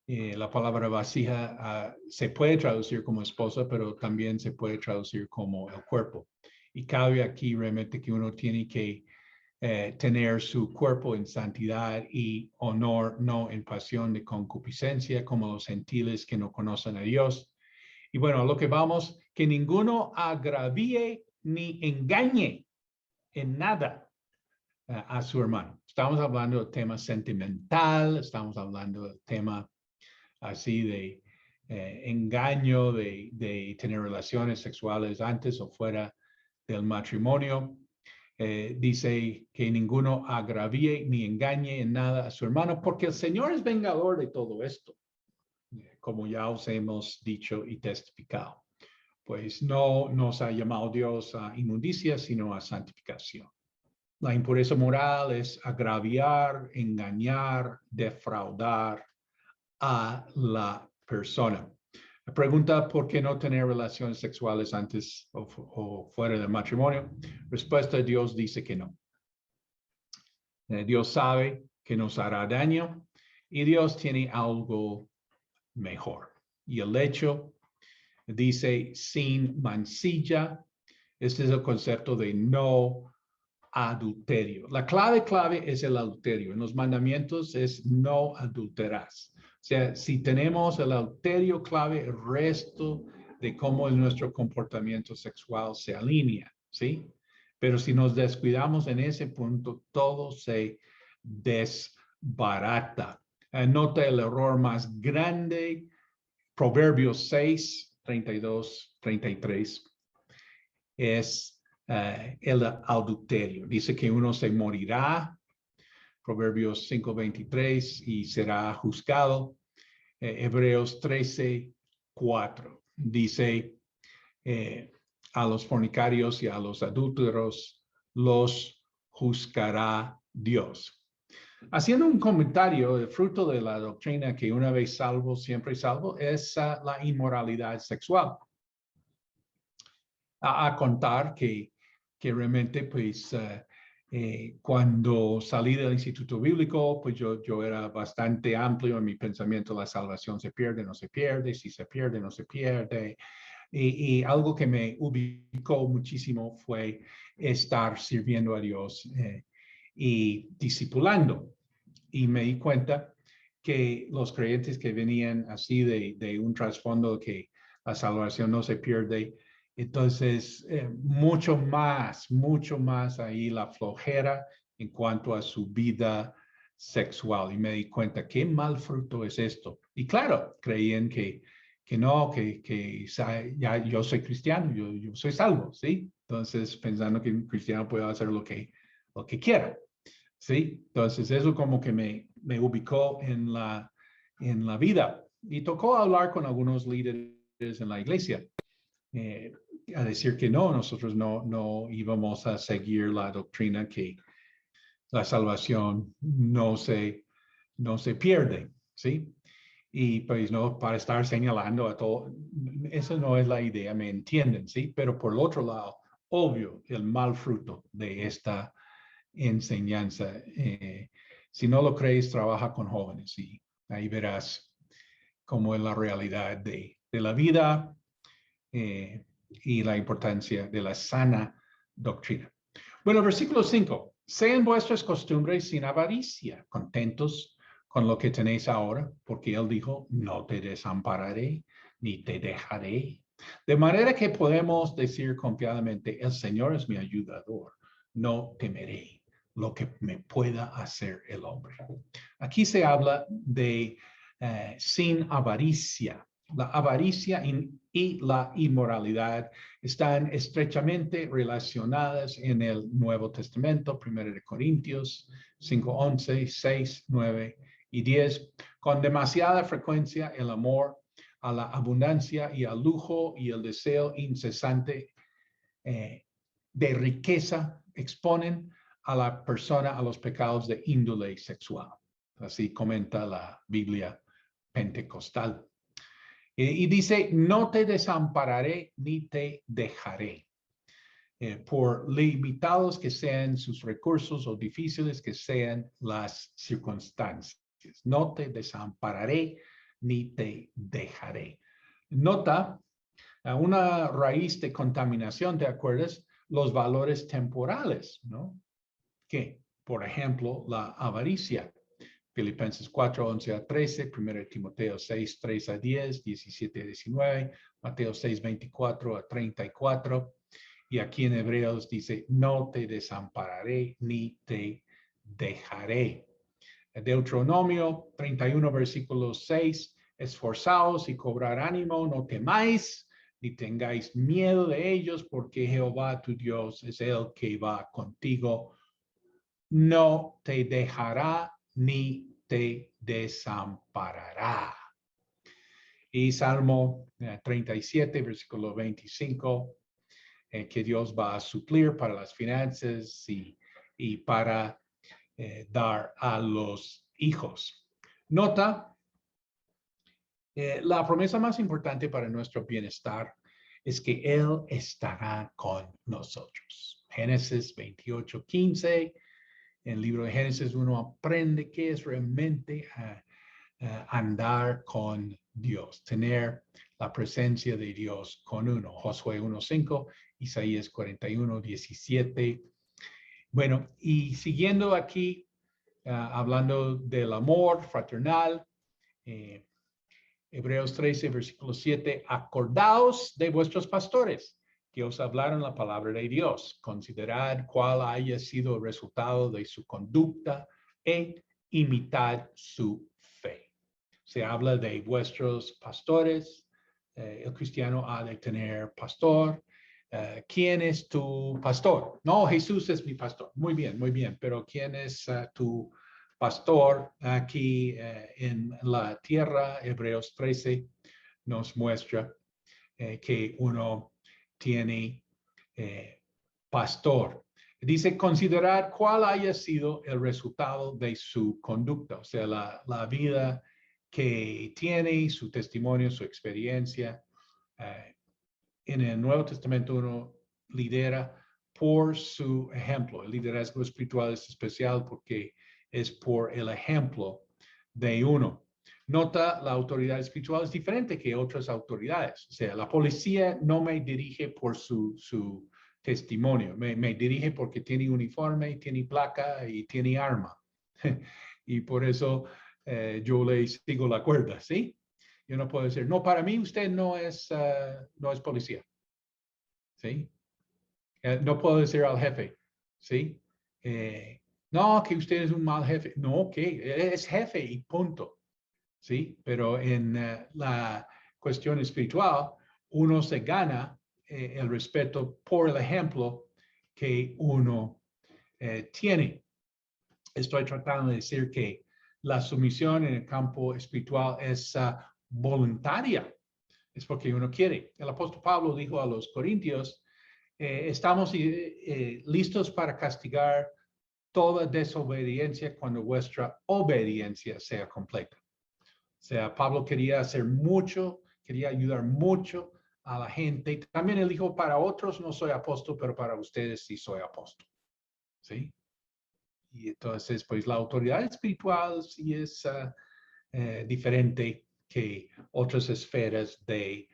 Speaker 2: La palabra vasija se puede traducir como esposa, pero también se puede traducir como el cuerpo. Y cabe aquí realmente que uno tiene que tener su cuerpo en santidad y honor, no en pasión de concupiscencia, como los gentiles que no conocen a Dios. Y bueno, a lo que vamos, que ninguno agravíe ni engañe en nada a su hermano. Estamos hablando del tema sentimental, estamos hablando del tema así de engaño, de tener relaciones sexuales antes o fuera del matrimonio. Dice que ninguno agravíe ni engañe en nada a su hermano, porque el Señor es vengador de todo esto, como ya os hemos dicho y testificado. Pues no nos ha llamado Dios a inmundicia, sino a santificación. La impureza moral es agraviar, engañar, defraudar a la persona. La pregunta, ¿por qué no tener relaciones sexuales antes o fuera del matrimonio? Respuesta, Dios dice que no. Dios sabe que nos hará daño y Dios tiene algo mejor. Y el hecho dice sin mancilla. Este es el concepto de no adulterio. La clave es el adulterio. En los mandamientos es no adulterarás. O sea, si tenemos el adulterio clave, el resto de cómo nuestro comportamiento sexual se alinea, ¿sí? Pero si nos descuidamos en ese punto, todo se desbarata. Nota el error más grande, Proverbios 6, 32, 33, es el adulterio. Dice que uno se morirá, Proverbios 5:23, y será juzgado. Hebreos 13:4 dice a los fornicarios y a los adúlteros los juzgará Dios. Haciendo un comentario, el fruto de la doctrina que una vez salvo, siempre salvo, es la inmoralidad sexual. A contar que realmente, pues, cuando salí del Instituto Bíblico, pues yo era bastante amplio en mi pensamiento, la salvación se pierde, no se pierde, si se pierde, no se pierde. Y algo que me ubicó muchísimo fue estar sirviendo a Dios y discipulando. Y me di cuenta que los creyentes que venían así de un trasfondo que la salvación no se pierde, entonces mucho más ahí la flojera en cuanto a su vida sexual. Y me di cuenta, qué mal fruto es esto. Y claro, creían que no, que ya yo soy cristiano, yo soy salvo, ¿sí? Entonces, pensando que un cristiano puede hacer lo que quiera, ¿sí? Entonces, eso como que me ubicó en la vida. Y tocó hablar con algunos líderes en la iglesia, a decir que no, nosotros no íbamos a seguir la doctrina que la salvación no se pierde, ¿sí? Y pues no, para estar señalando a todo, eso no es la idea, ¿me entienden? ¿Sí? Pero por el otro lado, obvio, el mal fruto de esta enseñanza. Si no lo crees, trabaja con jóvenes y ahí verás cómo es la realidad de la vida y la importancia de la sana doctrina. Bueno, versículo 5. Sean vuestras costumbres sin avaricia, contentos con lo que tenéis ahora, porque él dijo, no te desampararé ni te dejaré. De manera que podemos decir confiadamente, el Señor es mi ayudador, no temeré lo que me pueda hacer el hombre. Aquí se habla de sin avaricia. La avaricia y la inmoralidad están estrechamente relacionadas en el Nuevo Testamento, 1 Corintios 5:11, 6, 9 y 10. Con demasiada frecuencia el amor a la abundancia y al lujo y el deseo incesante de riqueza exponen a la persona a los pecados de índole sexual. Así comenta la Biblia pentecostal. Y dice, no te desampararé ni te dejaré. Por limitados que sean sus recursos o difíciles que sean las circunstancias. No te desampararé ni te dejaré. Nota una raíz de contaminación, ¿te acuerdas? Los valores temporales, ¿no? Que, por ejemplo, la avaricia. Filipenses 4, 11 a 13, 1 Timoteo 6, 3 a 10, 17 a 19, Mateo 6, 24 a 34. Y aquí en Hebreos dice, no te desampararé ni te dejaré. Deuteronomio 31, versículo 6, esforzaos y cobrar ánimo, no temáis, ni tengáis miedo de ellos, porque Jehová tu Dios es el que va contigo. No te dejará ni te desamparará. Y Salmo 37, versículo 25, que Dios va a suplir para las finanzas y para dar a los hijos. Nota, la promesa más importante para nuestro bienestar es que Él estará con nosotros. Génesis 28, 15. En el libro de Génesis uno aprende qué es realmente andar con Dios, tener la presencia de Dios con uno. Josué 1:5, Isaías 41:17. Bueno, y siguiendo aquí, hablando del amor fraternal, Hebreos 13, versículo 7, acordaos de vuestros pastores que os hablaron la palabra de Dios. Considerad cuál haya sido el resultado de su conducta e imitad su fe. Se habla de vuestros pastores. El cristiano ha de tener pastor. ¿Quién es tu pastor? No, Jesús es mi pastor. Muy bien. Pero ¿quién es tu pastor aquí en la tierra? Hebreos 13 nos muestra que uno tiene pastor. Dice, considerar cuál haya sido el resultado de su conducta, o sea, la vida que tiene, su testimonio, su experiencia. En el Nuevo Testamento uno lidera por su ejemplo. El liderazgo espiritual es especial porque es por el ejemplo de uno. Nota, la autoridad espiritual es diferente que otras autoridades. O sea, la policía no me dirige por su testimonio, me dirige porque tiene uniforme, tiene placa y tiene arma. Y por eso yo le sigo la cuerda, ¿sí? Yo no puedo decir, no, para mí usted no es policía, ¿sí? No puedo decir al jefe, ¿sí? No, que usted es un mal jefe. No, que es jefe y punto, ¿sí? Pero en la cuestión espiritual, uno se gana el respeto por el ejemplo que uno tiene. Estoy tratando de decir que la sumisión en el campo espiritual es voluntaria, es porque uno quiere. El apóstol Pablo dijo a los corintios, estamos listos para castigar toda desobediencia cuando vuestra obediencia sea completa. O sea, Pablo quería hacer mucho, quería ayudar mucho a la gente. También él dijo, para otros no soy apóstol, pero para ustedes sí soy apóstol. ¿Sí? Y entonces, pues la autoridad espiritual sí es diferente que otras esferas de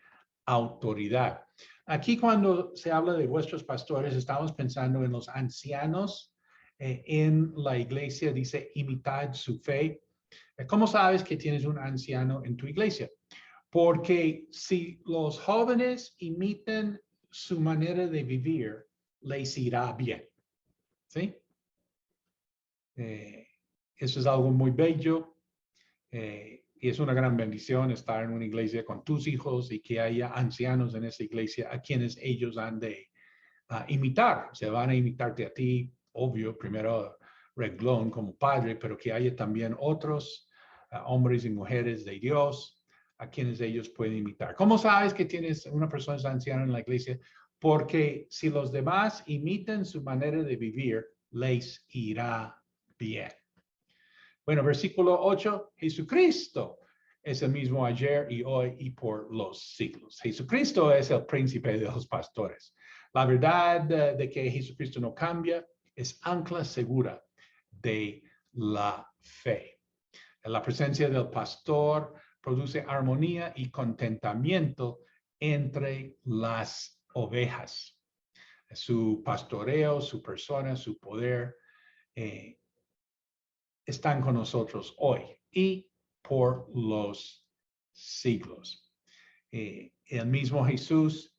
Speaker 2: autoridad. Aquí cuando se habla de vuestros pastores, estamos pensando en los ancianos en la iglesia, dice, imitad su fe. ¿Cómo sabes que tienes un anciano en tu iglesia? Porque si los jóvenes imitan su manera de vivir, les irá bien. ¿Sí? Eso es algo muy bello. Y es una gran bendición estar en una iglesia con tus hijos y que haya ancianos en esa iglesia a quienes ellos han de imitar. Se van a imitarte a ti, obvio, primero renglón como padre, pero que haya también otros hombres y mujeres de Dios a quienes ellos pueden imitar. ¿Cómo sabes que tienes una persona anciana en la iglesia? Porque si los demás imitan su manera de vivir, les irá bien. Bueno, versículo 8, Jesucristo es el mismo ayer y hoy y por los siglos. Jesucristo es el príncipe de los pastores. La verdad de que Jesucristo no cambia es ancla segura de la fe. La presencia del pastor produce armonía y contentamiento entre las ovejas. Su pastoreo, su persona, su poder están con nosotros hoy y por los siglos. El mismo Jesús,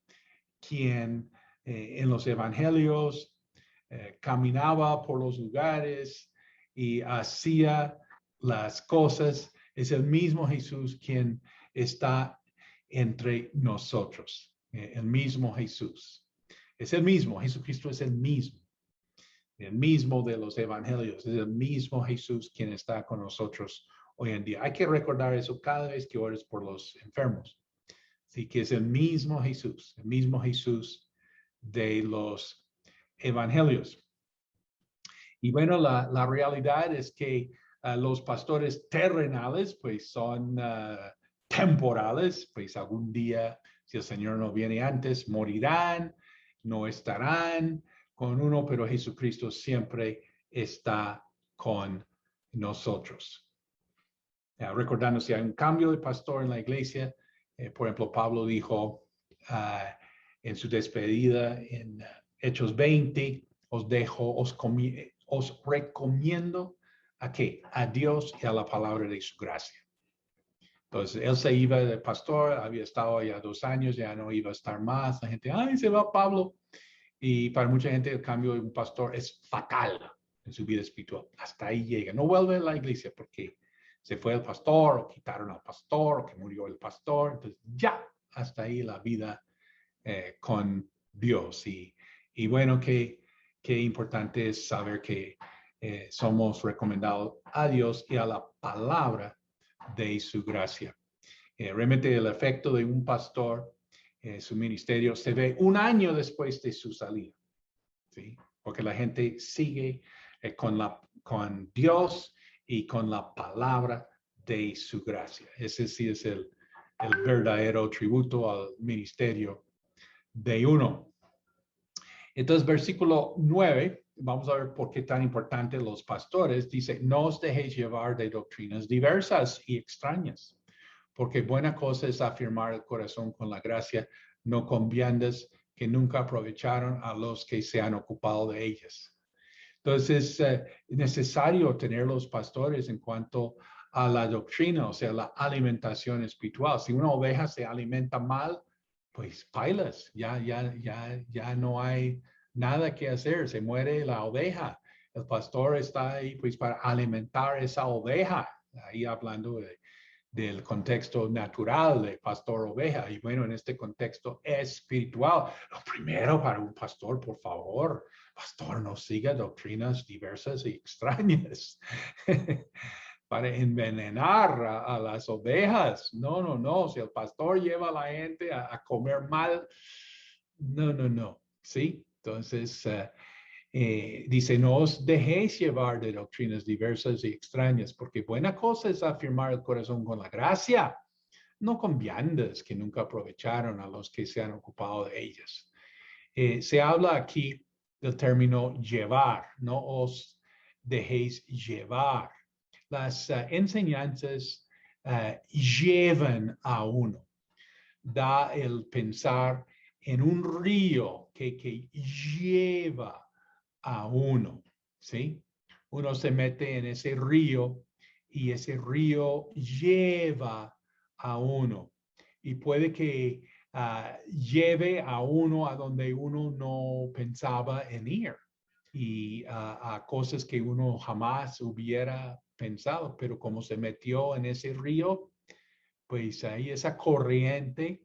Speaker 2: quien en los evangelios caminaba por los lugares y hacía las cosas, es el mismo Jesús quien está entre nosotros. El mismo Jesús. Es el mismo, Jesucristo es el mismo de los evangelios, es el mismo Jesús quien está con nosotros hoy en día. Hay que recordar eso cada vez que ores por los enfermos. Así que es el mismo Jesús de los evangelios. Y bueno, la realidad es que los pastores terrenales pues son temporales, pues algún día, si el Señor no viene antes, morirán, no estarán con uno, pero Jesucristo siempre está con nosotros. Recordando, si hay un cambio de pastor en la iglesia, por ejemplo, Pablo dijo en su despedida en Hechos 20, os recomiendo ¿a qué? A Dios y a la palabra de su gracia. Entonces, él se iba de pastor, había estado ya 2 años, ya no iba a estar más. La gente, ay, se va Pablo. Y para mucha gente el cambio de un pastor es fatal en su vida espiritual. Hasta ahí llega. No vuelve a la iglesia porque se fue el pastor o quitaron al pastor o que murió el pastor. Entonces, ya, hasta ahí la vida con Dios. Y bueno, qué importante es saber que somos recomendados a Dios y a la palabra de su gracia. Realmente el efecto de un pastor, su ministerio, se ve 1 año después de su salida, ¿sí? Porque la gente sigue con Dios y con la palabra de su gracia. Ese sí es el verdadero tributo al ministerio de uno. Entonces, versículo 9, vamos a ver por qué tan importante los pastores. Dice, no os dejéis llevar de doctrinas diversas y extrañas, porque buena cosa es afirmar el corazón con la gracia, no con viandas que nunca aprovecharon a los que se han ocupado de ellas. Entonces, es necesario tener los pastores en cuanto a la doctrina, o sea, la alimentación espiritual. Si una oveja se alimenta mal, pues bailas, ya no hay nada que hacer, se muere la oveja. El pastor está ahí pues para alimentar esa oveja, ahí hablando del contexto natural de pastor oveja. Y bueno, en este contexto espiritual, lo primero para un pastor, por favor, pastor, no siga doctrinas diversas y extrañas para envenenar a las ovejas. No. Si el pastor lleva a la gente a comer mal, no. ¿Sí? Entonces, dice, no os dejéis llevar de doctrinas diversas y extrañas, porque buena cosa es afirmar el corazón con la gracia, no con viandas que nunca aprovecharon a los que se han ocupado de ellas. Se habla aquí del término llevar, no os dejéis llevar. Las enseñanzas llevan a uno. Da el pensar en un río que lleva a uno, ¿sí? Uno se mete en ese río y ese río lleva a uno. Y puede que lleve a uno a donde uno no pensaba en ir y a cosas que uno jamás hubiera pensado, pero como se metió en ese río, pues ahí esa corriente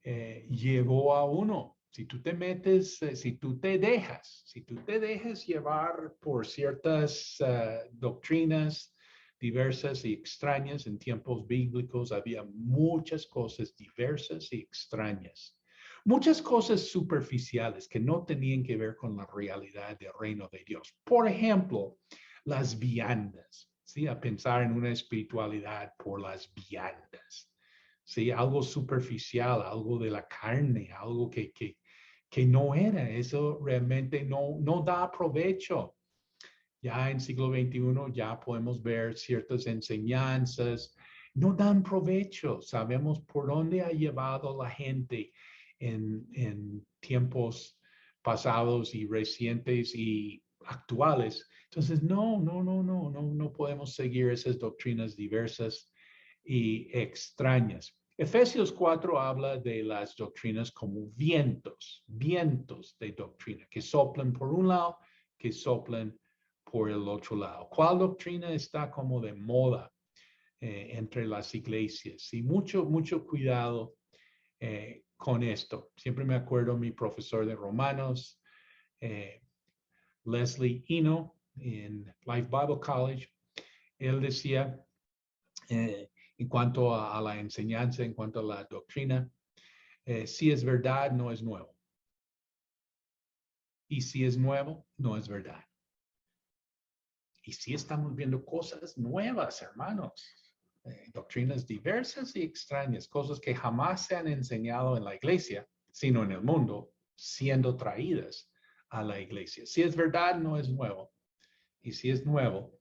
Speaker 2: llevó a uno. Si tú te metes, si tú te dejas llevar por ciertas doctrinas diversas y extrañas, en tiempos bíblicos había muchas cosas diversas y extrañas. Muchas cosas superficiales que no tenían que ver con la realidad del reino de Dios. Por ejemplo, las viandas. ¿sí? A pensar en una espiritualidad por las viandas, ¿sí? Algo superficial, algo de la carne, algo que no era. Eso realmente no da provecho. Ya en siglo XXI ya podemos ver ciertas enseñanzas, no dan provecho. Sabemos por dónde ha llevado la gente en tiempos pasados y recientes y actuales. Entonces, no podemos seguir esas doctrinas diversas y extrañas. Efesios 4 habla de las doctrinas como vientos de doctrina, que soplan por un lado, que soplan por el otro lado. ¿Cuál doctrina está como de moda entre las iglesias? Y mucho cuidado con esto. Siempre me acuerdo mi profesor de Romanos, Leslie Eno, en Life Bible College. Él decía, en cuanto a la enseñanza, en cuanto a la doctrina, si es verdad, no es nuevo. Y si es nuevo, no es verdad. Y sí estamos viendo cosas nuevas, hermanos. Doctrinas diversas y extrañas, cosas que jamás se han enseñado en la iglesia, sino en el mundo, siendo traídas a la iglesia. Si es verdad, no es nuevo. Y si es nuevo,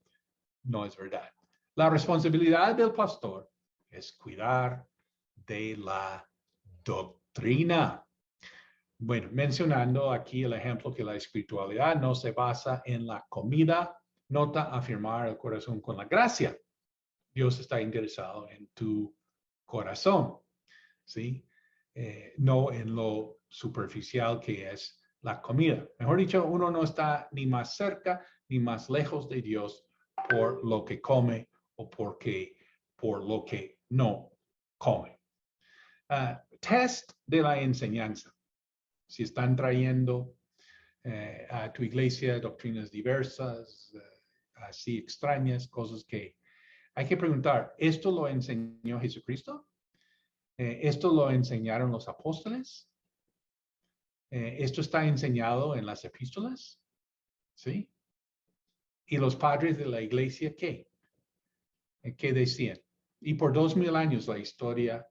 Speaker 2: no es verdad. La responsabilidad del pastor es cuidar de la doctrina. Bueno, mencionando aquí el ejemplo que la espiritualidad no se basa en la comida, nota afirmar el corazón con la gracia. Dios está interesado en tu corazón, ¿sí? No en lo superficial que es la comida. Mejor dicho, uno no está ni más cerca ni más lejos de Dios por lo que come o por lo que no come. Test de la enseñanza. Si están trayendo a tu iglesia doctrinas diversas, así extrañas, cosas que hay que preguntar, ¿esto lo enseñó Jesucristo? ¿Esto lo enseñaron los apóstoles? ¿Esto está enseñado en las epístolas? ¿Sí? ¿Y los padres de la iglesia qué? ¿Qué decían? Y por 2000 años la historia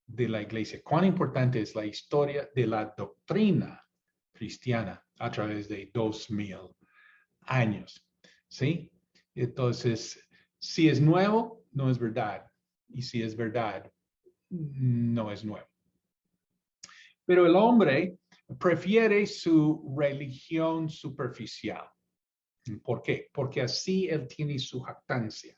Speaker 2: de la iglesia. ¿Cuán importante es la historia de la doctrina cristiana a través de 2000 años? ¿Sí? Entonces, si es nuevo, no es verdad. Y si es verdad, no es nuevo. Pero el hombre prefiere su religión superficial. ¿Por qué? Porque así él tiene su jactancia.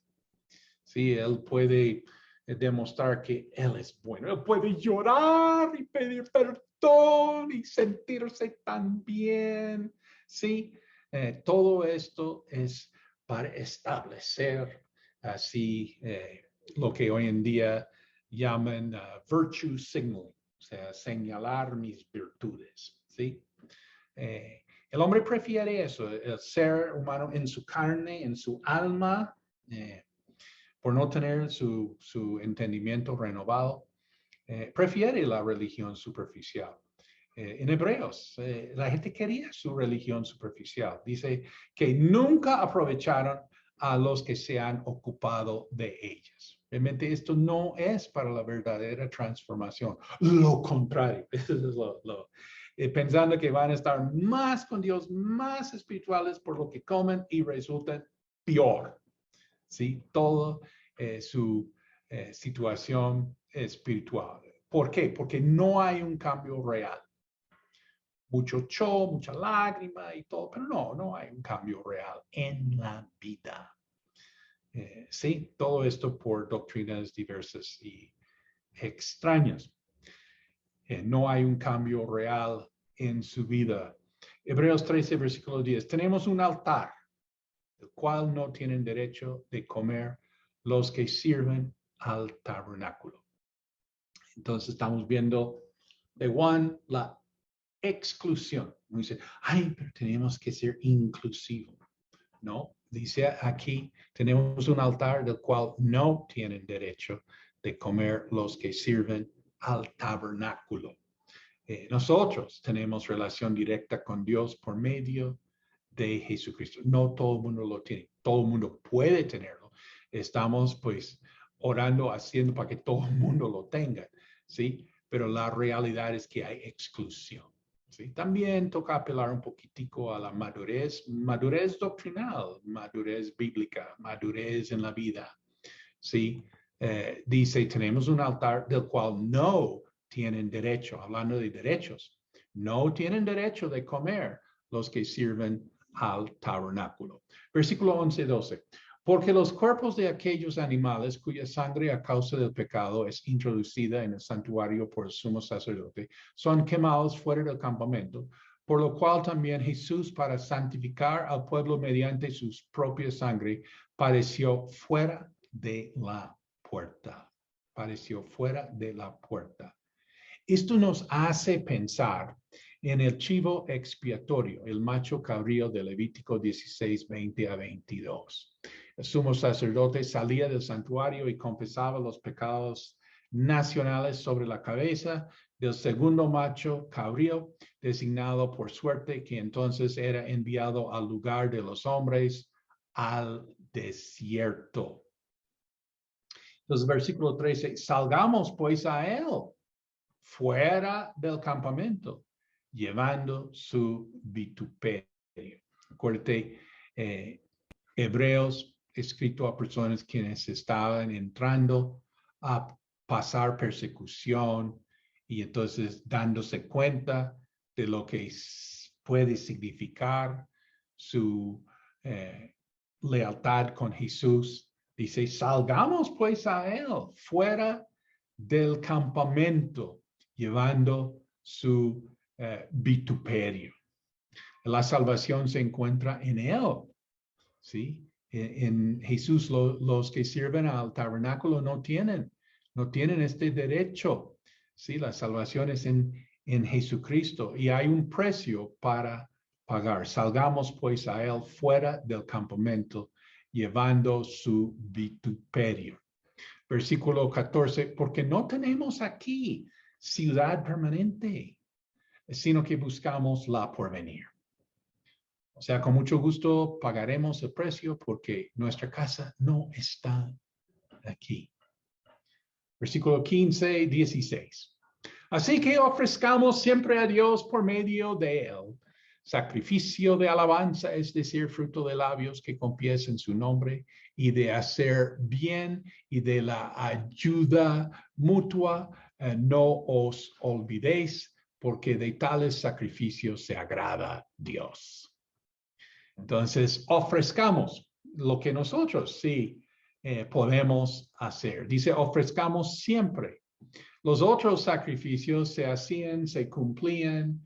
Speaker 2: Sí, él puede demostrar que él es bueno. Él puede llorar y pedir perdón y sentirse tan bien. Sí, todo esto es para establecer así lo que hoy en día llaman virtue signaling, o sea, señalar mis virtudes. Sí. El hombre prefiere eso, el ser humano en su carne, en su alma, por no tener su entendimiento renovado, prefiere la religión superficial. En Hebreos, la gente quería su religión superficial. Dice que nunca aprovecharon a los que se han ocupado de ellas. Realmente esto no es para la verdadera transformación. Lo contrario, eso es pensando que van a estar más con Dios, más espirituales por lo que comen y resultan peor. ¿Sí? Todo su situación espiritual. ¿Por qué? Porque no hay un cambio real. Mucho show, mucha lágrima y todo, pero no hay un cambio real en la vida. Sí, todo esto por doctrinas diversas y extrañas. No hay un cambio real en su vida. Hebreos 13, versículo 10. Tenemos un altar, del cual no tienen derecho de comer los que sirven al tabernáculo. Entonces estamos viendo de Juan la exclusión. Dice, pero tenemos que ser inclusivos. No, dice aquí, tenemos un altar del cual no tienen derecho de comer los que sirven al tabernáculo. Nosotros tenemos relación directa con Dios por medio de Jesucristo. No todo el mundo lo tiene. Todo el mundo puede tenerlo, estamos pues orando, haciendo para que todo el mundo lo tenga, ¿sí? Pero la realidad es que hay exclusión, ¿sí? También toca apelar un poquitico a la madurez doctrinal, madurez bíblica, madurez en la vida, ¿sí? Dice, tenemos un altar del cual no tienen derecho, hablando de derechos, no tienen derecho de comer los que sirven al tabernáculo. Versículo 11-12. Porque los cuerpos de aquellos animales cuya sangre a causa del pecado es introducida en el santuario por el sumo sacerdote, son quemados fuera del campamento, por lo cual también Jesús, para santificar al pueblo mediante su propia sangre, padeció fuera de la puerta. Padeció fuera de la puerta. Esto nos hace pensar en el chivo expiatorio, el macho cabrío de Levítico 16, 20 a 22. El sumo sacerdote salía del santuario y confesaba los pecados nacionales sobre la cabeza del segundo macho cabrío, designado por suerte, que entonces era enviado al lugar de los hombres, al desierto. Entonces, versículo 13, salgamos pues a él fuera del campamento, llevando su vituperio. Acuérdate, Hebreos, escrito a personas quienes estaban entrando a pasar persecución y entonces dándose cuenta de lo que puede significar su lealtad con Jesús. Dice, salgamos pues a él fuera del campamento, llevando su vituperio. La salvación se encuentra en él, ¿sí? En Jesús, los que sirven al tabernáculo no tienen este derecho, ¿sí? La salvación es en Jesucristo y hay un precio para pagar. Salgamos pues a él fuera del campamento, llevando su vituperio. Versículo 14, porque no tenemos aquí ciudad permanente, sino que buscamos la porvenir. O sea, con mucho gusto pagaremos el precio porque nuestra casa no está aquí. Versículo 15, 16. Así que ofrezcamos siempre a Dios por medio de él sacrificio de alabanza, es decir, fruto de labios que confiesen su nombre, y de hacer bien y de la ayuda mutua. No os olvidéis, porque de tales sacrificios se agrada Dios. Entonces, ofrezcamos lo que nosotros sí podemos hacer. Dice, ofrezcamos siempre. Los otros sacrificios se hacían, se cumplían,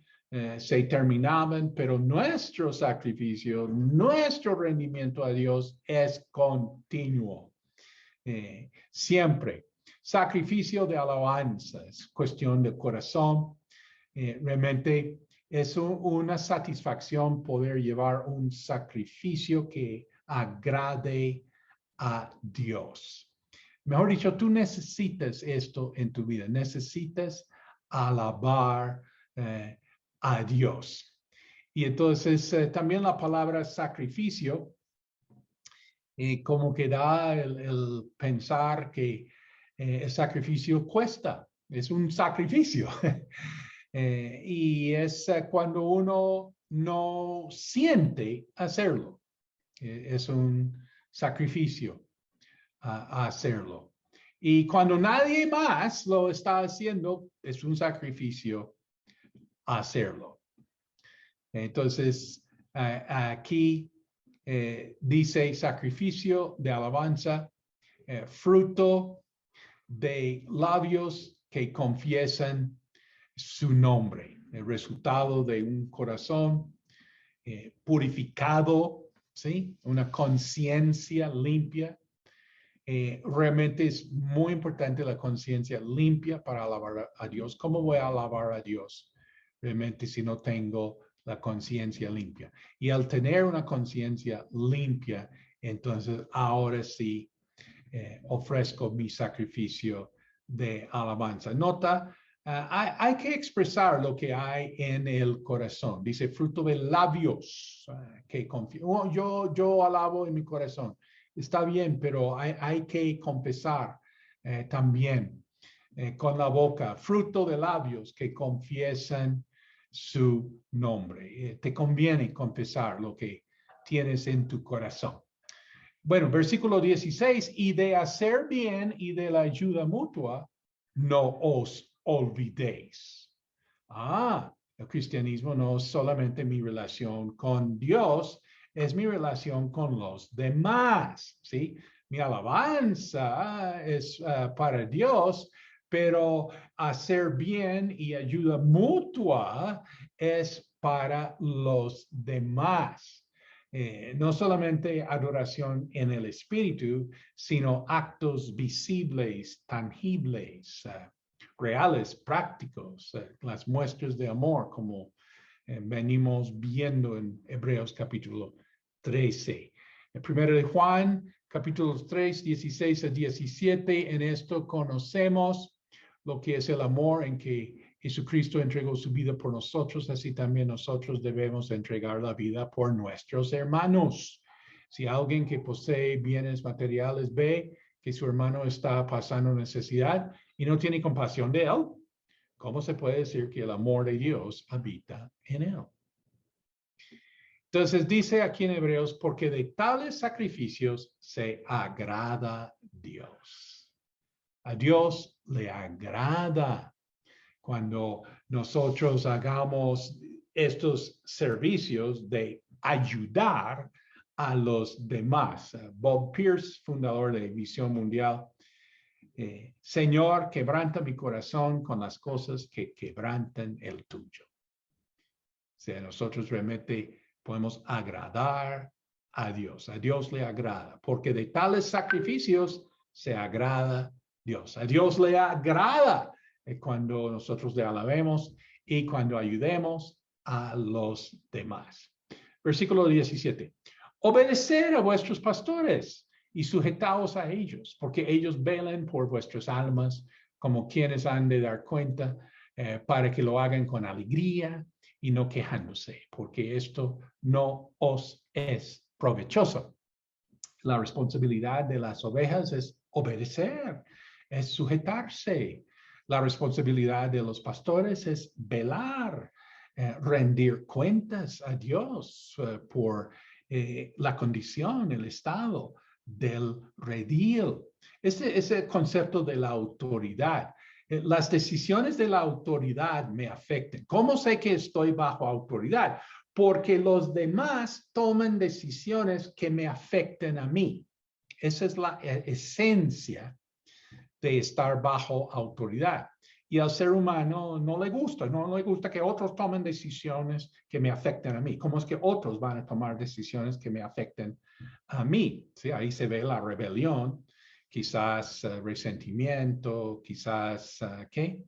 Speaker 2: se terminaban, pero nuestro sacrificio, nuestro rendimiento a Dios es continuo. Siempre. Sacrificio de alabanza, es cuestión de corazón. Realmente es una satisfacción poder llevar un sacrificio que agrade a Dios. Mejor dicho, tú necesitas esto en tu vida. Necesitas alabar a Dios. Y entonces también la palabra sacrificio, como que da el pensar que el sacrificio cuesta. Es un sacrificio. Y es cuando uno no siente hacerlo. Es un sacrificio a hacerlo. Y cuando nadie más lo está haciendo, es un sacrificio hacerlo. Entonces, aquí dice sacrificio de alabanza, fruto de labios que confiesan su nombre, el resultado de un corazón purificado, ¿sí? Una conciencia limpia. Realmente es muy importante la conciencia limpia para alabar a Dios. ¿Cómo voy a alabar a Dios? Realmente si no tengo la conciencia limpia. Y al tener una conciencia limpia, entonces ahora sí ofrezco mi sacrificio de alabanza. Nota, hay que expresar lo que hay en el corazón. Dice fruto de labios que confío. Yo alabo en mi corazón. está bien, pero hay que confesar también con la boca, fruto de labios que confiesan su nombre. Te conviene confesar lo que tienes en tu corazón. Bueno, versículo 16, y de hacer bien y de la ayuda mutua, no os olvidéis. El cristianismo no es solamente mi relación con Dios, es mi relación con los demás, ¿sí? Mi alabanza es para Dios, pero hacer bien y ayuda mutua es para los demás. No solamente adoración en el espíritu, sino actos visibles, tangibles, reales, prácticos, las muestras de amor, como venimos viendo en Hebreos capítulo 13. El primero de Juan, capítulos 3, 16 a 17, en esto conocemos lo que es el amor, en que Jesucristo entregó su vida por nosotros, así también nosotros debemos entregar la vida por nuestros hermanos. Si alguien que posee bienes materiales ve que su hermano está pasando necesidad y no tiene compasión de él, ¿cómo se puede decir que el amor de Dios habita en él? Entonces dice aquí en Hebreos, porque de tales sacrificios se agrada Dios. A Dios le agrada cuando nosotros hagamos estos servicios de ayudar a los demás. Bob Pierce, fundador de Visión Mundial, Señor, quebranta mi corazón con las cosas que quebrantan el tuyo. O sea, nosotros realmente podemos agradar a Dios le agrada, porque de tales sacrificios se agrada Dios. A Dios le agrada cuando nosotros le alabemos y cuando ayudemos a los demás. Versículo 17. Obedecer a vuestros pastores y sujetaos a ellos, porque ellos velan por vuestras almas como quienes han de dar cuenta, para que lo hagan con alegría y no quejándose, porque esto no os es provechoso. La responsabilidad de las ovejas es obedecer, es sujetarse. La responsabilidad de los pastores es velar, rendir cuentas a Dios por la condición, el estado del redil. Ese concepto de la autoridad. Las decisiones de la autoridad me afectan. ¿Cómo sé que estoy bajo autoridad? Porque los demás toman decisiones que me afecten a mí. Esa es la esencia de estar bajo autoridad. Y al ser humano no le gusta que otros tomen decisiones que me afecten a mí. ¿Cómo es que otros van a tomar decisiones que me afecten a mí? ¿Sí? Ahí se ve la rebelión, quizás resentimiento, quizás, ¿qué?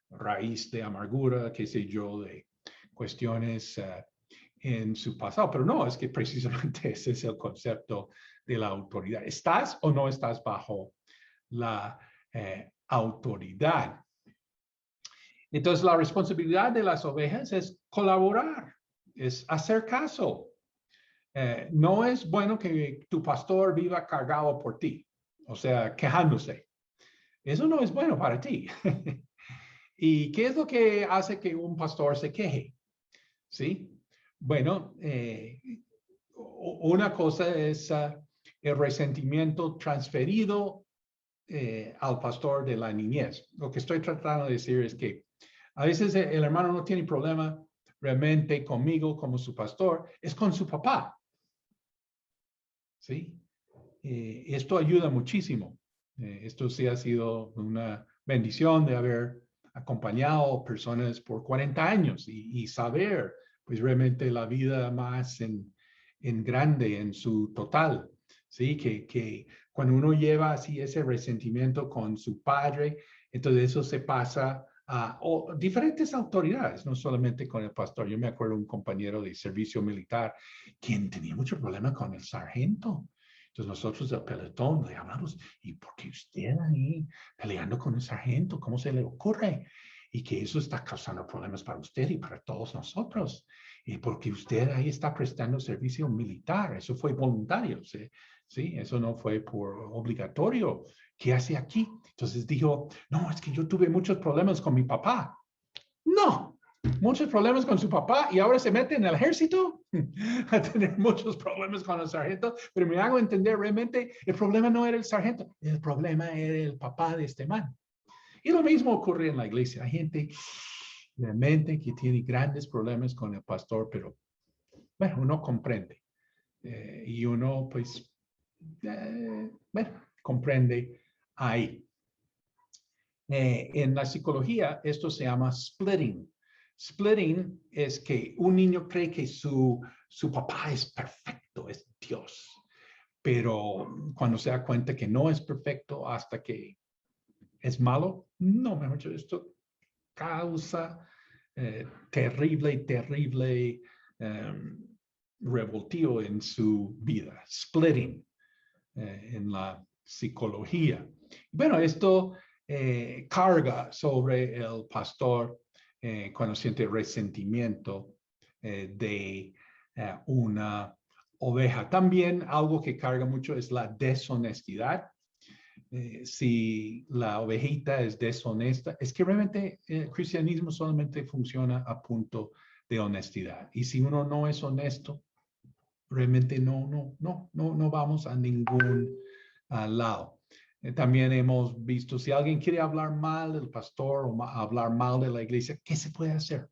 Speaker 2: Raíz de amargura, qué sé yo, de cuestiones en su pasado. Pero no, es que precisamente ese es el concepto de la autoridad. ¿Estás o no estás bajo la autoridad? Entonces, la responsabilidad de las ovejas es colaborar, es hacer caso. No es bueno que tu pastor viva cargado por ti, o sea, quejándose. Eso no es bueno para ti. ¿Y qué es lo que hace que un pastor se queje? ¿Sí? Bueno, una cosa es el resentimiento transferido al pastor de la niñez. Lo que estoy tratando de decir es que a veces el hermano no tiene problema realmente conmigo como su pastor, es con su papá. ¿Sí? Esto ayuda muchísimo. Esto sí ha sido una bendición de haber acompañado personas por 40 años y saber pues realmente la vida más en grande, en su total. ¿Sí? Que cuando uno lleva así ese resentimiento con su padre, entonces eso se pasa a diferentes autoridades, no solamente con el pastor. Yo me acuerdo de un compañero de servicio militar quien tenía mucho problema con el sargento. Entonces nosotros del pelotón le hablamos, ¿y por qué usted ahí peleando con el sargento? ¿Cómo se le ocurre? Y que eso está causando problemas para usted y para todos nosotros. Y porque usted ahí está prestando servicio militar, eso fue voluntario, ¿sí? ¿sí? Eso no fue por obligatorio. ¿Qué hace aquí? Entonces dijo, no, es que yo tuve muchos problemas con mi papá. No, muchos problemas con su papá y ahora se mete en el ejército a tener muchos problemas con el sargento, pero me hago entender realmente el problema no era el sargento, el problema era el papá de este man. Y lo mismo ocurre en la iglesia. Hay gente realmente que tiene grandes problemas con el pastor, pero bueno, uno comprende y uno pues, bueno, comprende ahí. En la psicología, esto se llama splitting. Splitting es que un niño cree que su papá es perfecto, es Dios, pero cuando se da cuenta que no es perfecto hasta que es malo, no, mejor dicho, esto causa terrible revoltivo en su vida. Splitting en la psicología. Bueno, esto carga sobre el pastor cuando siente resentimiento de una oveja. También algo que carga mucho es la deshonestidad. Si la ovejita es deshonesta, es que realmente el cristianismo solamente funciona a punto de honestidad. Y si uno no es honesto, realmente no vamos a ningún lado. También hemos visto, si alguien quiere hablar mal del pastor o hablar mal de la iglesia, ¿qué se puede hacer?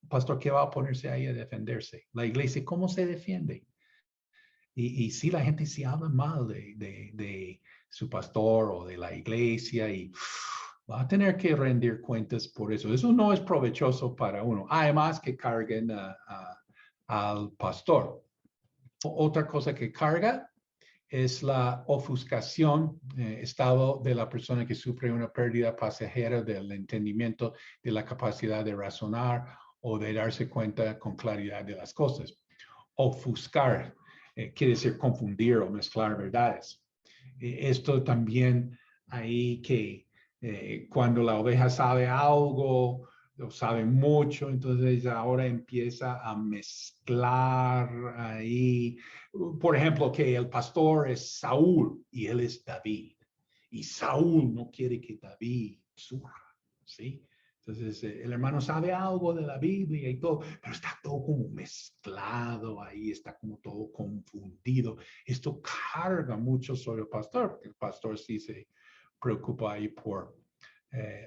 Speaker 2: El pastor, ¿qué va a ponerse ahí a defenderse? La iglesia, ¿cómo se defiende? Y si la gente sí habla mal de su pastor o de la iglesia y va a tener que rendir cuentas por eso. Eso no es provechoso para uno. Además que carguen al pastor. Otra cosa que carga es la ofuscación, estado de la persona que sufre una pérdida pasajera del entendimiento, de la capacidad de razonar o de darse cuenta con claridad de las cosas. Ofuscar quiere decir confundir o mezclar verdades. Esto también ahí que cuando la oveja sabe algo, lo sabe mucho, entonces ahora empieza a mezclar ahí. Por ejemplo, que el pastor es Saúl y él es David. Y Saúl no quiere que David surja, ¿sí? Entonces, el hermano sabe algo de la Biblia y todo, pero está todo como mezclado ahí, está como todo confundido. Esto carga mucho sobre el pastor. El pastor sí se preocupa ahí por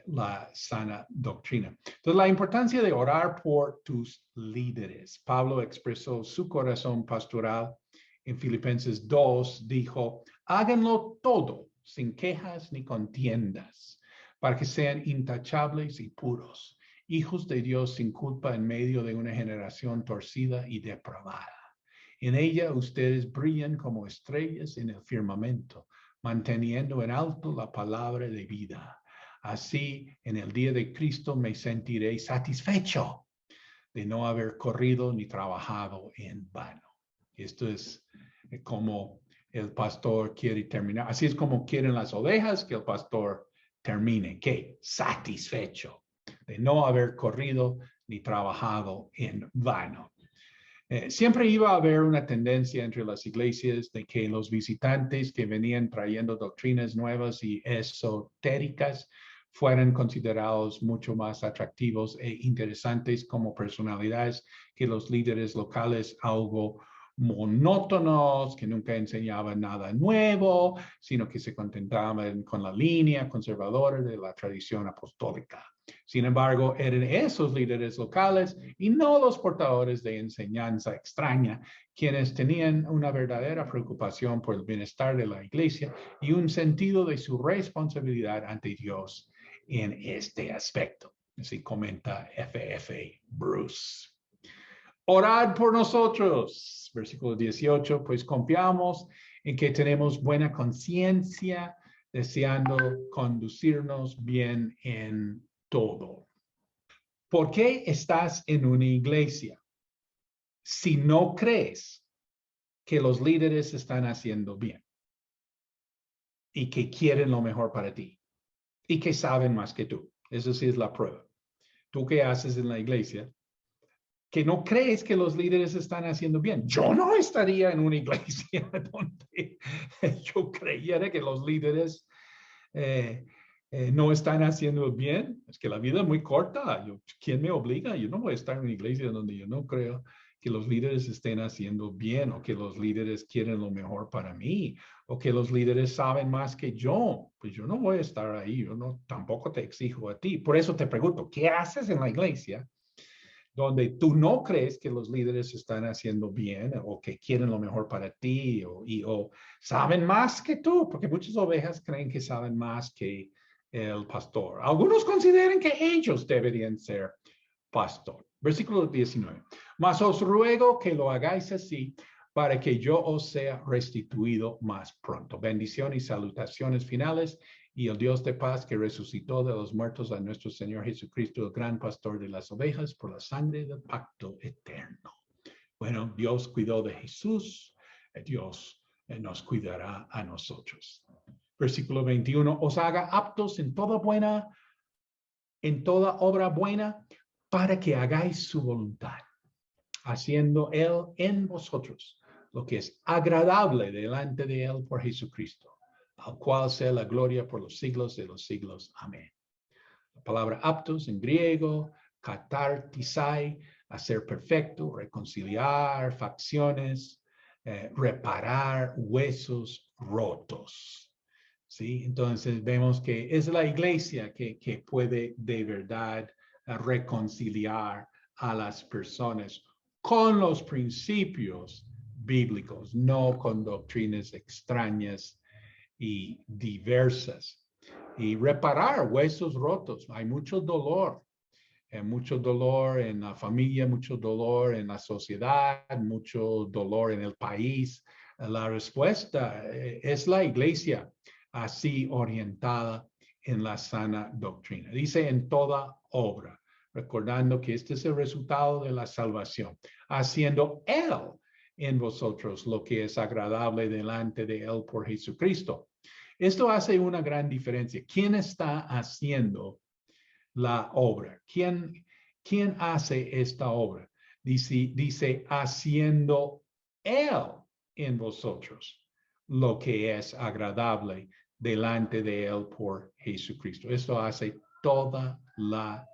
Speaker 2: la sana doctrina. Entonces, la importancia de orar por tus líderes. Pablo expresó su corazón pastoral en Filipenses 2, dijo, háganlo todo sin quejas ni contiendas, para que sean intachables y puros, hijos de Dios sin culpa en medio de una generación torcida y depravada. En ella ustedes brillan como estrellas en el firmamento, manteniendo en alto la palabra de vida. Así, en el día de Cristo me sentiré satisfecho de no haber corrido ni trabajado en vano. Esto es como el pastor quiere terminar. Así es como quieren las ovejas que el pastor termine. ¿Qué? Satisfecho de no haber corrido ni trabajado en vano. Siempre iba a haber una tendencia entre las iglesias de que los visitantes que venían trayendo doctrinas nuevas y esotéricas fueran considerados mucho más atractivos e interesantes como personalidades que los líderes locales, algo monótonos, que nunca enseñaban nada nuevo, sino que se contentaban con la línea conservadora de la tradición apostólica. Sin embargo, eran esos líderes locales y no los portadores de enseñanza extraña quienes tenían una verdadera preocupación por el bienestar de la iglesia y un sentido de su responsabilidad ante Dios en este aspecto. Así comenta F.F. Bruce. Orad por nosotros, versículo 18, pues confiamos en que tenemos buena conciencia, deseando conducirnos bien en todo. ¿Por qué estás en una iglesia si no crees que los líderes están haciendo bien y que quieren lo mejor para ti y que saben más que tú? Eso sí es la prueba. ¿Tú qué haces en la iglesia que no crees que los líderes están haciendo bien. Yo no estaría en una iglesia donde yo creyera que los líderes no están haciendo bien. Es que la vida es muy corta. ¿Quién me obliga? Yo no voy a estar en una iglesia donde yo no creo que los líderes estén haciendo bien, o que los líderes quieren lo mejor para mí, o que los líderes saben más que yo. Pues yo no voy a estar ahí. Yo no, tampoco te exijo a ti. Por eso te pregunto, ¿qué haces en la iglesia donde tú no crees que los líderes están haciendo bien, o que quieren lo mejor para ti, o saben más que tú? Porque muchas ovejas creen que saben más que el pastor. Algunos consideran que ellos deberían ser pastor. Versículo 19. Mas os ruego que lo hagáis así, para que yo os sea restituido más pronto. Bendición y salutaciones finales. Y el Dios de paz, que resucitó de los muertos a nuestro Señor Jesucristo, el gran pastor de las ovejas, por la sangre del pacto eterno. Bueno, Dios cuidó de Jesús. Dios nos cuidará a nosotros. Versículo 21. Os haga aptos en toda obra buena, para que hagáis su voluntad, haciendo Él en vosotros lo que es agradable delante de Él por Jesucristo, al cual sea la gloria por los siglos de los siglos. Amén. La palabra aptos en griego, katartisai, hacer perfecto, reconciliar facciones, reparar huesos rotos. ¿Sí? Entonces vemos que es la iglesia que puede de verdad reconciliar a las personas con los principios bíblicos, no con doctrinas extrañas y diversas. Y reparar huesos rotos. Hay mucho dolor en la familia, mucho dolor en la sociedad, mucho dolor en el país. La respuesta es la iglesia así orientada en la sana doctrina. Dice en toda obra, recordando que este es el resultado de la salvación, haciendo Él en vosotros lo que es agradable delante de Él por Jesucristo. Esto hace una gran diferencia. ¿Quién está haciendo la obra? ¿Quién hace esta obra? Dice haciendo Él en vosotros lo que es agradable delante de Él por Jesucristo. Esto hace toda la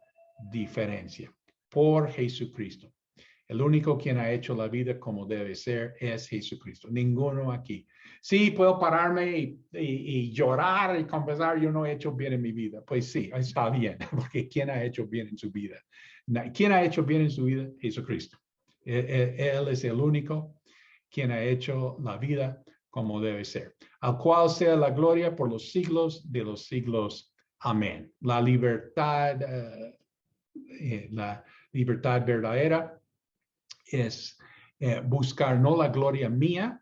Speaker 2: diferencia. Por Jesucristo. El único quien ha hecho la vida como debe ser es Jesucristo. Ninguno aquí. Sí, puedo pararme y llorar y confesar, yo no he hecho bien en mi vida. Pues sí, está bien, porque ¿quién ha hecho bien en su vida? ¿Quién ha hecho bien en su vida? Jesucristo. Él es el único quien ha hecho la vida como debe ser. Al cual sea la gloria por los siglos de los siglos. Amén. La libertad verdadera es buscar no la gloria mía.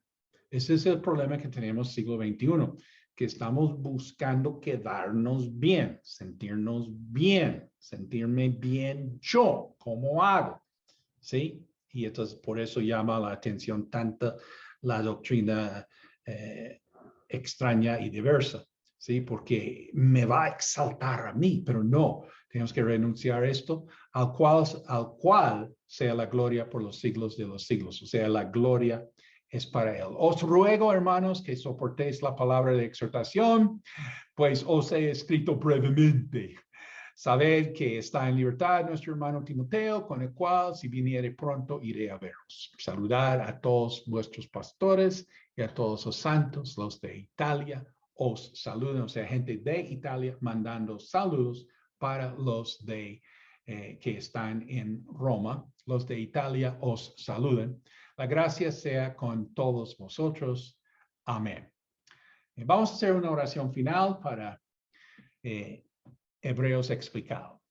Speaker 2: Ese es el problema que tenemos siglo XXI, que estamos buscando quedarnos bien, sentirme bien yo, ¿cómo hago? ¿Sí? Y entonces por eso llama la atención tanta la doctrina extraña y diversa, ¿sí? Porque me va a exaltar a mí, pero no, tenemos que renunciar a esto, al cual sea la gloria por los siglos de los siglos. O sea, la gloria es para Él. Os ruego, hermanos, que soportéis la palabra de exhortación, pues os he escrito brevemente. Sabed que está en libertad nuestro hermano Timoteo, con el cual, si viniere pronto, iré a veros. Saludad a todos vuestros pastores y a todos los santos, los de Italia. Os saludan, o sea, gente de Italia mandando saludos para los de que están en Roma. Los de Italia os saludan. La gracia sea con todos vosotros. Amén. Vamos a hacer una oración final para Hebreos explicado.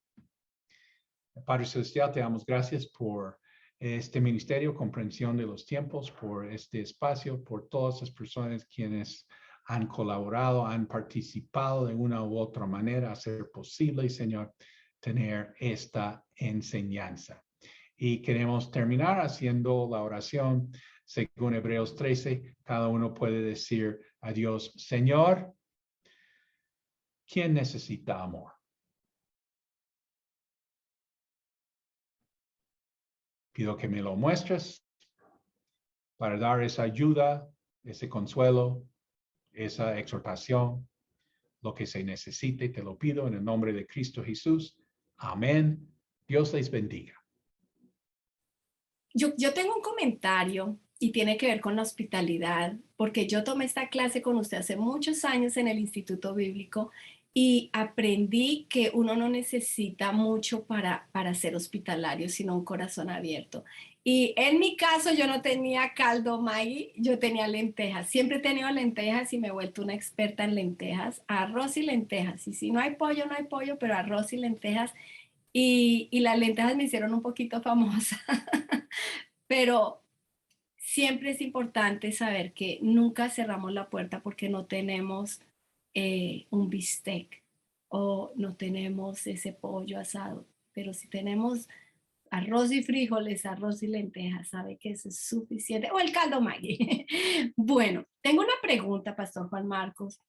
Speaker 2: Padre Celestial, te damos gracias por este ministerio, comprensión de los tiempos, por este espacio, por todas las personas quienes han colaborado, han participado de una u otra manera a hacer posible, Señor, tener esta enseñanza. Y queremos terminar haciendo la oración según Hebreos 13. Cada uno puede decir a Dios, Señor, ¿quién necesita amor? Pido que me lo muestres para dar esa ayuda, ese consuelo, esa exhortación, lo que se necesite. Te lo pido en el nombre de Cristo Jesús. Amén. Dios les bendiga.
Speaker 1: Yo tengo un comentario y tiene que ver con la hospitalidad, porque yo tomé esta clase con usted hace muchos años en el Instituto Bíblico y aprendí que uno no necesita mucho para ser hospitalario, sino un corazón abierto. Y en mi caso yo no tenía caldo Maggi, yo tenía lentejas. Siempre he tenido lentejas y me he vuelto una experta en lentejas, arroz y lentejas. Y si no hay pollo, no hay pollo, pero arroz y lentejas. Y las lentejas me hicieron un poquito famosa. Pero siempre es importante saber que nunca cerramos la puerta porque no tenemos un bistec o no tenemos ese pollo asado. Pero si tenemos arroz y frijoles, arroz y lentejas, sabe que eso es suficiente. O el caldo Maggi. Bueno, tengo una pregunta, Pastor Juan Marcos.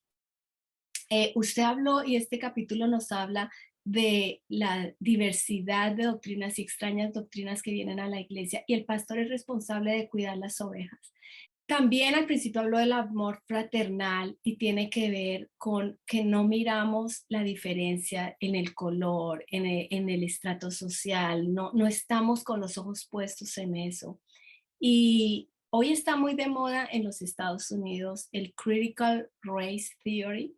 Speaker 1: Usted habló y este capítulo nos habla de la diversidad de doctrinas y extrañas doctrinas que vienen a la iglesia y el pastor es responsable de cuidar las ovejas. También al principio habló del amor fraternal y tiene que ver con que no miramos la diferencia en el color, en el estrato social, no estamos con los ojos puestos en eso. Y hoy está muy de moda en los Estados Unidos el Critical Race Theory,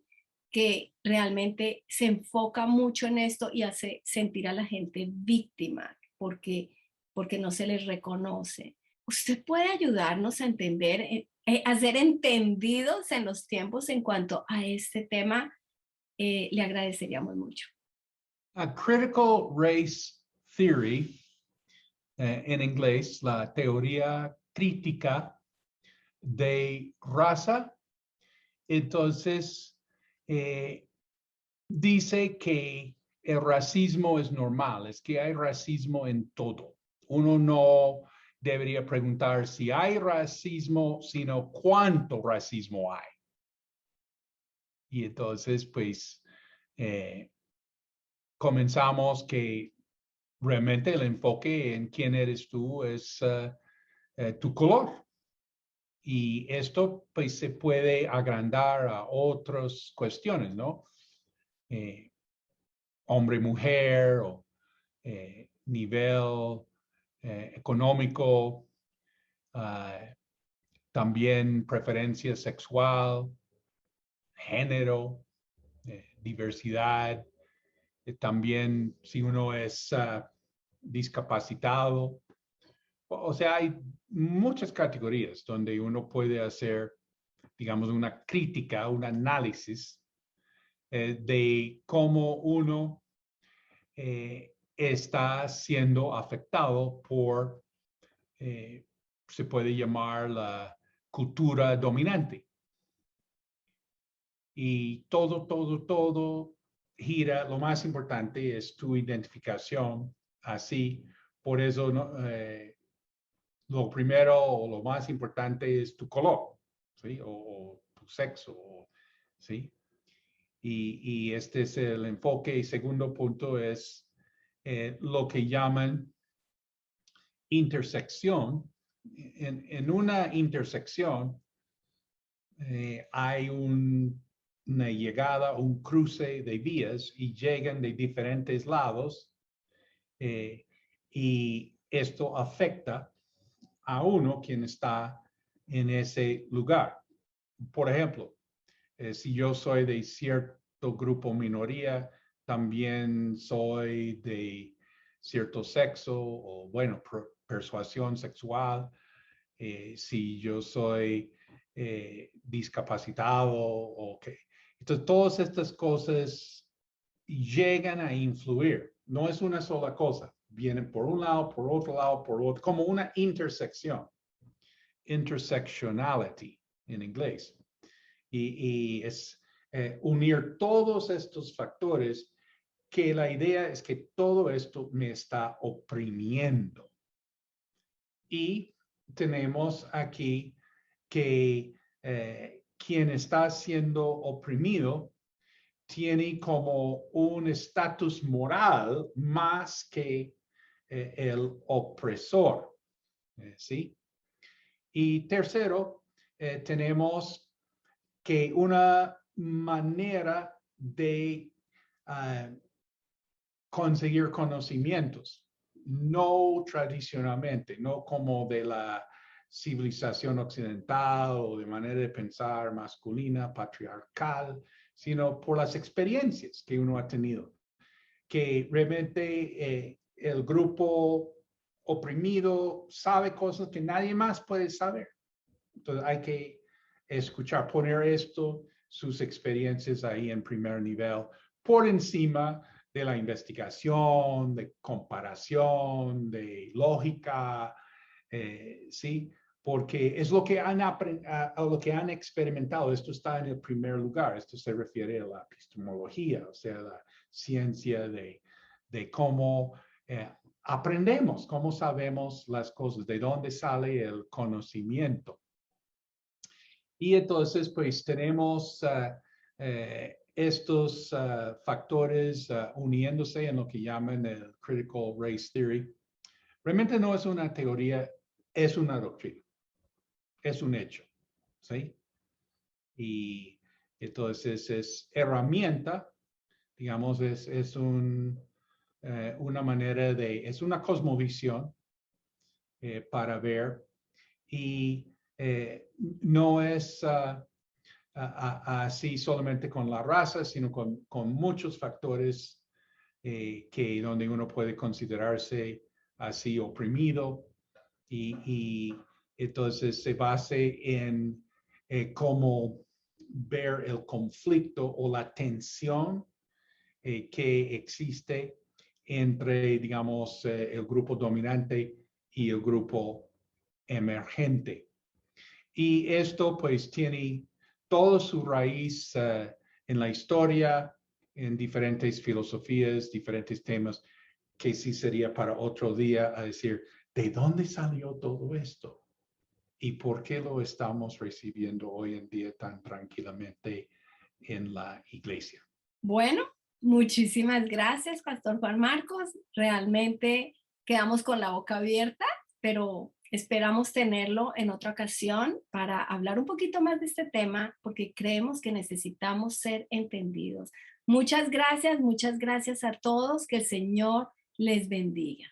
Speaker 1: que realmente se enfoca mucho en esto y hace sentir a la gente víctima porque no se les reconoce. ¿Usted puede ayudarnos a entender, a ser entendidos en los tiempos en cuanto a este tema? Le agradeceríamos mucho.
Speaker 2: A critical race theory, en inglés, la teoría crítica de raza. Entonces, dice que el racismo es normal, es que hay racismo en todo. Uno no debería preguntar si hay racismo, sino cuánto racismo hay. Y entonces, pues, comenzamos que realmente el enfoque en quién eres tú es tu color. Y esto, pues, se puede agrandar a otras cuestiones, ¿no? Hombre, mujer, o nivel económico, también preferencia sexual, género, diversidad, también si uno es discapacitado. O sea, hay muchas categorías donde uno puede hacer, digamos, una crítica, un análisis de cómo uno está siendo afectado por, se puede llamar la cultura dominante. Y todo gira, lo más importante es tu identificación, así, por eso lo primero o lo más importante es tu color, ¿sí? O tu sexo, ¿sí? Y este es el enfoque. Y segundo punto es lo que llaman intersección. En una intersección hay una llegada, un cruce de vías y llegan de diferentes lados y esto afecta a uno quien está en ese lugar. Por ejemplo, si yo soy de cierto grupo minoría, también soy de cierto sexo o, bueno, persuasión sexual. Si yo soy discapacitado o qué. Entonces, todas estas cosas llegan a influir. No es una sola cosa. Vienen por un lado, por otro lado, por otro, como una intersección. Intersectionality en inglés. Y es unir todos estos factores que la idea es que todo esto me está oprimiendo. Y tenemos aquí que quien está siendo oprimido tiene como un estatus moral más que el opresor. ¿Sí? Y tercero, tenemos que una manera de conseguir conocimientos, no tradicionalmente, no como de la civilización occidental o de manera de pensar masculina, patriarcal, sino por las experiencias que uno ha tenido, que realmente el grupo oprimido sabe cosas que nadie más puede saber. Entonces hay que escuchar, poner sus experiencias ahí en primer nivel, por encima de la investigación, de comparación, de lógica, ¿sí? Porque es lo que a lo que han experimentado. Esto está en el primer lugar. Esto se refiere a la epistemología, o sea, la ciencia de cómo aprendemos, cómo sabemos las cosas, de dónde sale el conocimiento. Y entonces, pues tenemos estos factores uniéndose en lo que llaman el Critical Race Theory. Realmente no es una teoría, es una doctrina, es un hecho, ¿sí? Y entonces es herramienta, digamos, es una manera es una cosmovisión para ver, y no es así solamente con la raza, sino con muchos factores donde uno puede considerarse así oprimido, y entonces se base en cómo ver el conflicto o la tensión que existe entre, digamos, el grupo dominante y el grupo emergente. Y esto pues tiene toda su raíz en la historia, en diferentes filosofías, diferentes temas, que sí sería para otro día a decir, ¿de dónde salió todo esto? ¿Y por qué lo estamos recibiendo hoy en día tan tranquilamente en la iglesia?
Speaker 1: Bueno, muchísimas gracias, Pastor Juan Marcos. Realmente quedamos con la boca abierta, pero esperamos tenerlo en otra ocasión para hablar un poquito más de este tema, porque creemos que necesitamos ser entendidos. Muchas gracias a todos. Que el Señor les bendiga.